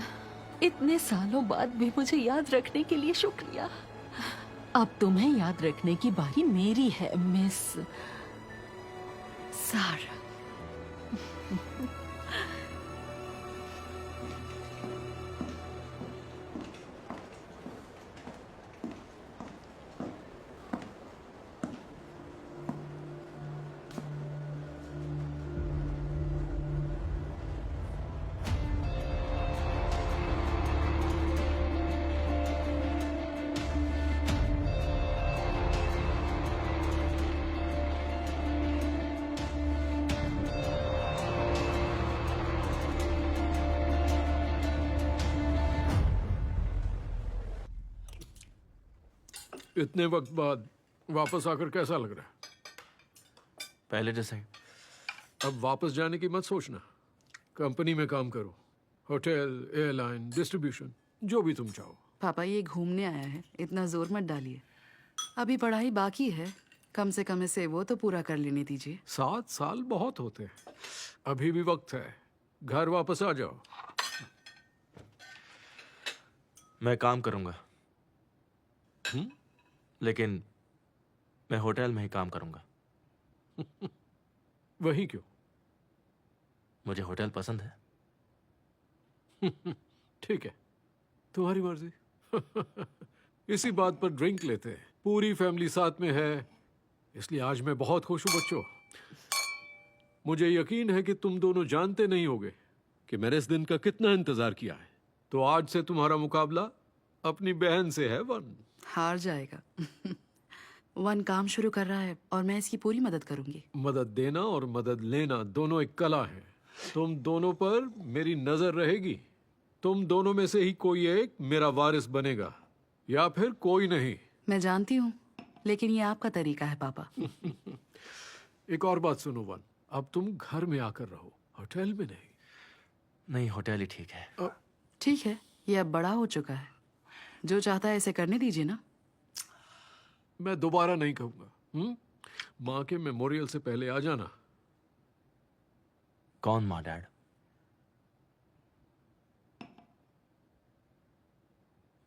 S9: इतने सालों बाद भी मुझे याद रखने के लिए शुक्रिया। अब तुम्हें याद रखने की बारी मेरी है मिस सारा।
S10: इतने वक्त बाद वापस आकर कैसा लग रहा है?
S7: पहले जैसे ही।
S10: अब वापस जाने की मत सोचना। कंपनी में काम करो, होटल, एयरलाइन, डिस्ट्रीब्यूशन, जो भी तुम चाहो।
S9: पापा ये घूमने आया है, इतना जोर मत डालिए। अभी पढ़ाई बाकी है, कम से कम इसे वो तो पूरा कर लेने दीजिए।
S10: 7 साल बहुत होते हैं, अभी भी वक्त है। घर वापस आ जाओ।
S7: मैं काम करूंगा, लेकिन मैं होटल में ही काम करूंगा।
S10: वही क्यों?
S7: मुझे होटल पसंद है।
S10: ठीक है, तुम्हारी मर्जी। इसी बात पर ड्रिंक लेते हैं। पूरी फैमिली साथ में है, इसलिए आज मैं बहुत खुश हूँ बच्चों। मुझे यकीन है कि तुम दोनों जानते नहीं होगे कि मैंने इस दिन का कितना इंतजार किया है। तो आज से तुम्हारा मुकाबला अपनी बहन से है वन।
S21: हार जाएगा। वन काम शुरू कर रहा है और मैं इसकी पूरी मदद करूंगी।
S10: मदद देना और मदद लेना दोनों एक कला है। तुम दोनों पर मेरी नजर रहेगी। तुम दोनों में से ही कोई एक मेरा वारिस बनेगा या फिर कोई नहीं।
S21: मैं जानती हूँ, लेकिन ये आपका तरीका है पापा।
S10: एक और बात सुनो वन, अब तुम घर में आकर रहो, होटल में नहीं।
S7: नहीं, होटल ही ठीक है।
S21: ठीक है, ये अब बड़ा हो चुका है। जो चाहता है इसे करने दीजिए ना।
S10: मैं दोबारा नहीं कहूंगा। माँ के मेमोरियल से पहले आ जाना।
S7: कौन माँ? डैड?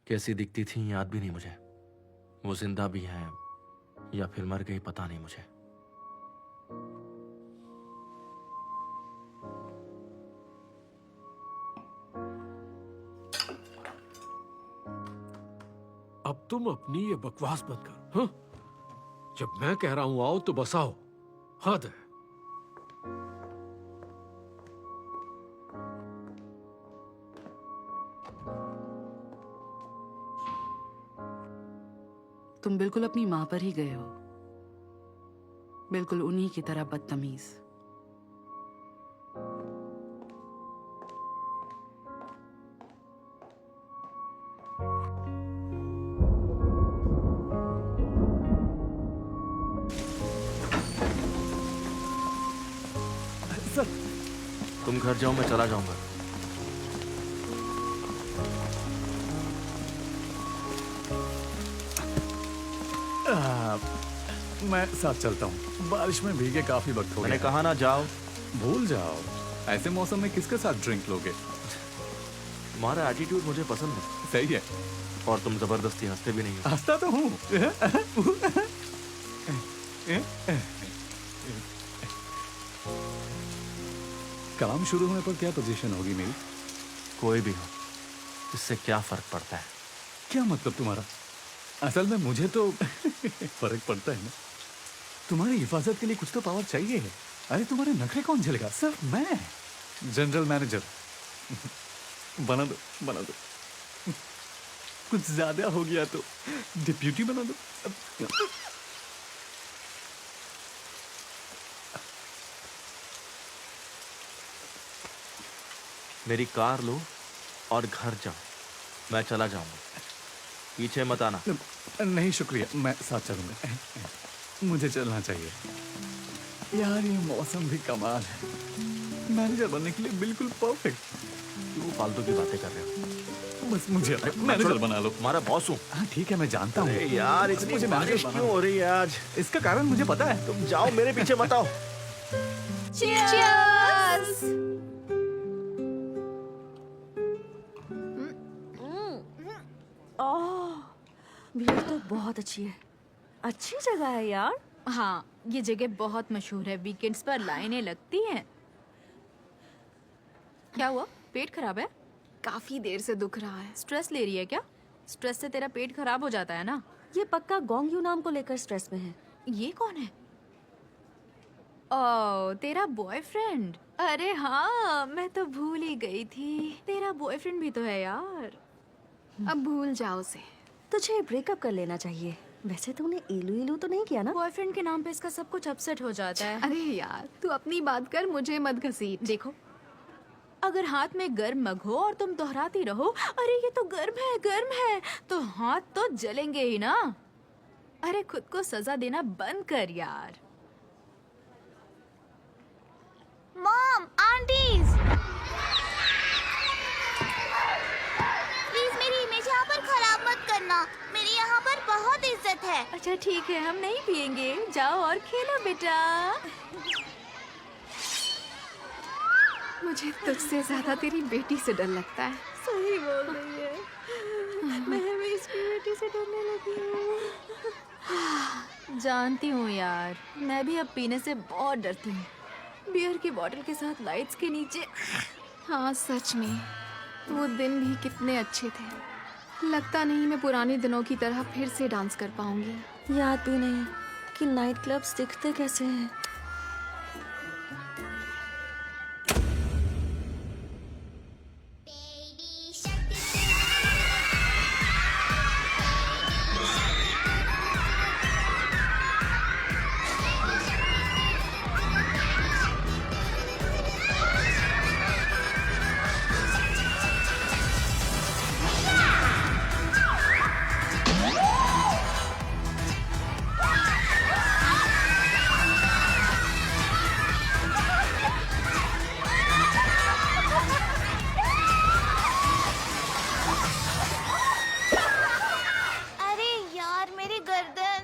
S7: कैसी दिखती थी याद भी नहीं मुझे। वो जिंदा भी है या फिर मर गई पता नहीं मुझे।
S10: अब तुम अपनी ये बकवास बंद करो। हाँ? जब मैं कह रहा हूं आओ तो बस आओ। हद है।
S21: तुम बिल्कुल अपनी माँ पर ही गए हो, बिल्कुल उन्हीं की तरह बदतमीज।
S4: सर,
S7: तुम घर जाओ, मैं चला जाऊंगा।
S4: मैं साथ चलता हूँ। बारिश में भीगे काफी वक्त हो गया।
S7: मैंने कहा ना जाओ।
S4: भूल जाओ, ऐसे मौसम में किसके साथ ड्रिंक लोगे?
S7: तुम्हारा एटीट्यूड मुझे पसंद है।
S4: सही है।
S7: और तुम जबरदस्ती हंसते भी नहीं हो।
S4: हंसता तो हूँ। काम शुरू होने पर क्या पोजीशन होगी मेरी?
S7: कोई भी हो, इससे क्या फर्क पड़ता है?
S4: क्या मतलब तुम्हारा? असल में मुझे तो फर्क पड़ता है ना। तुम्हारी हिफाजत के लिए कुछ तो पावर चाहिए है। अरे तुम्हारे नखरे कौन झेलेगा? सिर्फ मैं। जनरल मैनेजर बना दो, बना दो। कुछ ज्यादा हो गया तो डिप्यूटी बना दो।
S7: मेरी कार लो और घर जाओ, मैं चला जाऊंगा। पीछे मत आना।
S4: नहीं शुक्रिया, मैं साथ चलूंगा। मुझे चलना चाहिए। यार ये मौसम भी कमाल है। मैनेजर बनने के लिए बिल्कुल परफेक्ट।
S7: क्यों फालतू की बातें कर रहे हो?
S4: बस मुझे मैनेजर बना लो।
S7: तुम्हारा बॉस हूँ।
S4: हाँ ठीक है, मैं जानता हूँ।
S7: यार इतनी
S4: मुझे
S7: बारिश
S4: मैनेजर
S7: क्यों हो रही है आज?
S4: इसका कारण मुझे पता है।
S7: तुम जाओ, मेरे पीछे मत आओ।
S1: Cheers!
S13: भीड़ तो बहुत अच्छी है। अच्छी जगह है यार।
S2: हाँ, ये जगह बहुत मशहूर है। वीकेंड्स पर लाइनें लगती हैं। क्या हुआ? पेट खराब है?
S1: काफी देर से दुख रहा है।
S2: स्ट्रेस ले रही है क्या? स्ट्रेस से तेरा पेट खराब हो जाता है ना।
S13: ये पक्का गोंग यू नाम को लेकर स्ट्रेस में है।
S2: ये कौन है? ओह, तेरा बॉयफ्रेंड। अरे हाँ, मैं तो भूल ही गई थी। तेरा बॉयफ्रेंड भी तो है यार।
S1: अब भूल जाओ उसे।
S13: तुझे ब्रेकअप कर लेना चाहिए। वैसे तूने इलू इलू तो नहीं किया ना?
S2: बॉयफ्रेंड के नाम पे इसका सब कुछ अपसेट हो जाता है।
S1: अरे यार, तू अपनी बात कर, मुझे मत घसीट।
S2: देखो, अगर हाथ में गर्म मग हो और तुम दोहराती रहो, अरे ये तो गर्म है, तो हाथ तो जलेंगे ही ना। अरे खुद को सजा देना बंद कर यार।
S16: मॉम, आंटीज, प्लीज मेरी इमेज यहाँ पर खराब मत करना। मेरी यहाँ पर बहुत इज्जत है।
S2: अच्छा ठीक है, हम नहीं पियेंगे। जाओ और खेलो बेटा।
S1: मुझे तुझसे ज्यादा तेरी बेटी से डर लगता है।
S2: सही बोल रही है। मैं भी इसकी बेटी से डरने लगी हूँ। जानती हूँ यार, मैं भी अब पीने से बहुत डरती हूँ। बियर की बोतल के साथ लाइट्स के नीचे।
S1: हाँ सच में, वो दिन भी कितने अच्छे थे। लगता नहीं मैं पुराने दिनों की तरह फिर से डांस कर पाऊंगी।
S13: याद भी नहीं कि नाइट क्लब्स दिखते कैसे हैं।
S16: अरे यार मेरी गर्दन।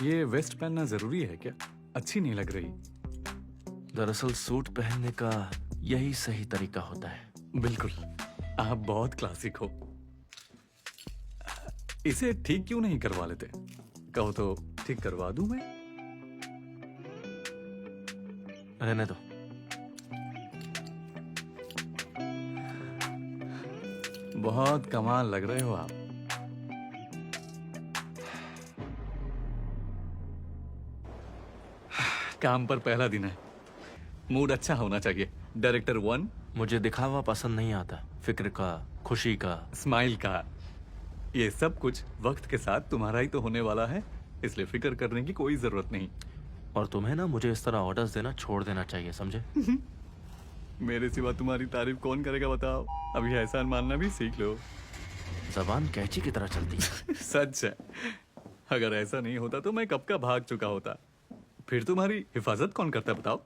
S4: ये वेस्ट पहनना जरूरी है क्या? अच्छी नहीं लग रही।
S7: दरअसल सूट पहनने का यही सही तरीका होता है।
S4: बिल्कुल, आप बहुत क्लासिक हो। इसे ठीक क्यों नहीं करवा लेते? कहो तो ठीक करवा दूं मैं।
S7: रहने दो।
S4: बहुत कमाल लग रहे हो आप। काम पर पहला दिन है, मूड अच्छा होना चाहिए। डायरेक्टर 1,
S7: मुझे दिखावा पसंद नहीं आता। फिक्र का, खुशी का,
S4: स्माइल का, ये सब कुछ वक्त के साथ तुम्हारा ही तो होने वाला है, इसलिए फिक्र करने की कोई जरूरत नहीं।
S7: और तुम्हें ना मुझे इस तरह ऑर्डर्स देना छोड़ देना चाहिए, समझे?
S4: मेरे सिवा तुम्हारी तारीफ कौन करेगा बताओ? अभी एहसान मानना भी सीख लो।
S7: जबान कैंची की तरह चलती है।
S4: सच है, अगर ऐसा नहीं होता तो मैं कब का भाग चुका होता। फिर तुम्हारी हिफाजत कौन करता बताओ?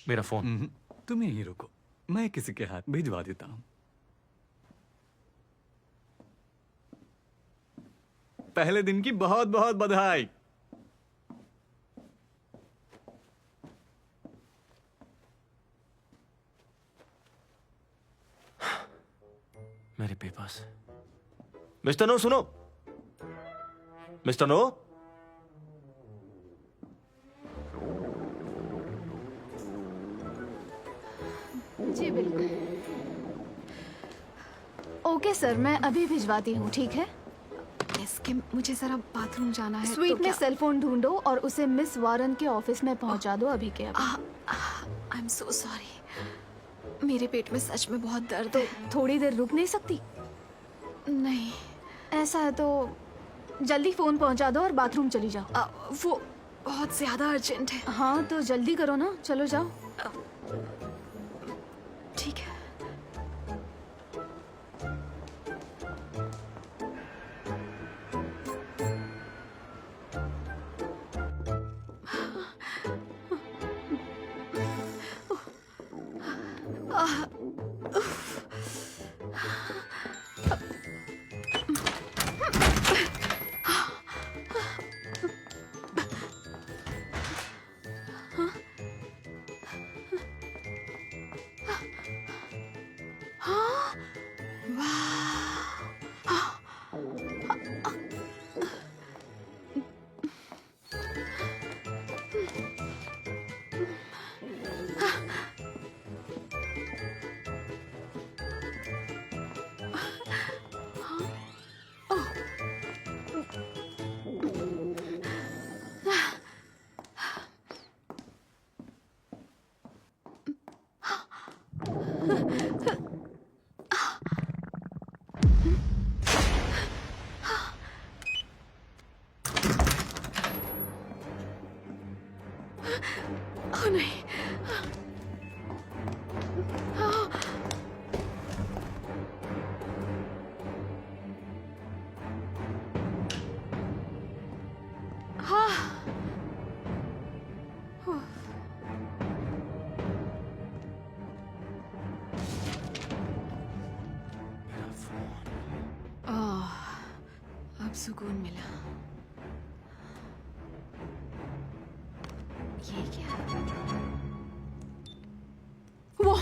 S7: मेरा फोन।
S4: तुम यहीं रुको, मैं किसी के हाथ भिजवा देता हूं। पहले दिन की बहुत बहुत बधाई।
S7: मेरे पेपर्स। मिस्टर नो सुनो। Mister no.
S2: जी बिल्कुल। ओके सर, मैं अभी भिजवाती हूँ, ठीक है?
S1: इसके मुझे जरा बाथरूम जाना है।
S2: स्वीट
S1: तो
S2: में
S1: क्या-
S2: सेल फोन ढूंढो और उसे मिस वारन के ऑफिस में पहुंचा दो अभी के अभी।
S1: आई एम सो सॉरी, मेरे पेट में सच में बहुत दर्द है।
S2: थोड़ी देर रुक नहीं सकती?
S1: नहीं।
S2: ऐसा है तो जल्दी फोन पहुंचा दो और बाथरूम चली जाओ।
S1: वो बहुत ज्यादा अर्जेंट है।
S2: हाँ तो जल्दी करो ना, चलो जाओ।
S1: ठीक है। ओह नहीं। हाँ। सुकून मिला। ये क्या है? वो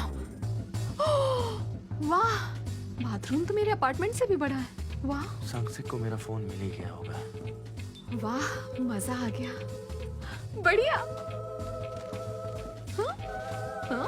S1: वाह, बाथरूम तो मेरे अपार्टमेंट से भी बड़ा है। वाह
S7: संक्षिप्त को मेरा फोन मिल ही गया होगा।
S1: वाह, मजा आ गया। बढ़िया। हाँ? हाँ?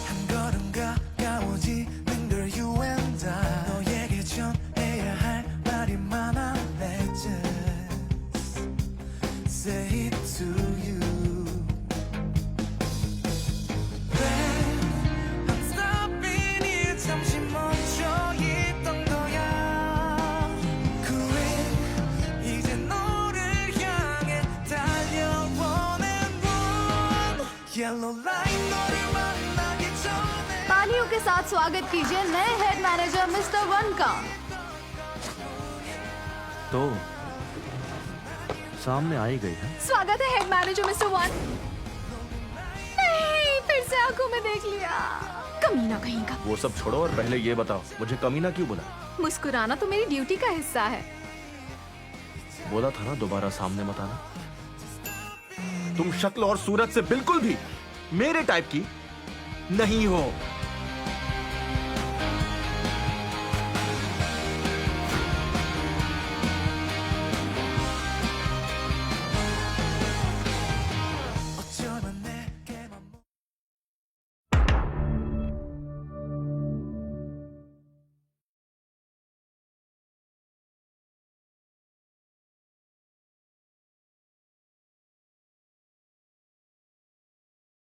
S17: 한 걸음 가까워지는 걸 you and I 너에게 전해야 할 말이 많아 Let's just say it to you Babe I'm stopping here 잠시 멈춰 있던 거야 Queen 이제 너를 향해 달려보낸 분 Yellow light 너를 만나기 전에
S2: तालियों के साथ स्वागत कीजिए नए हेड मैनेजर मिस्टर वन का।
S7: तो सामने आई गई है।
S1: स्वागत है हेड मैनेजर मिस्टर वन। नहीं, फिर से आंखों में देख लिया। कमीना कहीं का।
S7: वो सब छोड़ो और पहले ये बताओ मुझे कमीना क्यों बोला?
S1: मुस्कुराना तो मेरी ड्यूटी का हिस्सा है।
S7: बोला था ना दोबारा सामने मत आना। तुम शक्ल और सूरत से बिल्कुल भी मेरे टाइप की नहीं हो।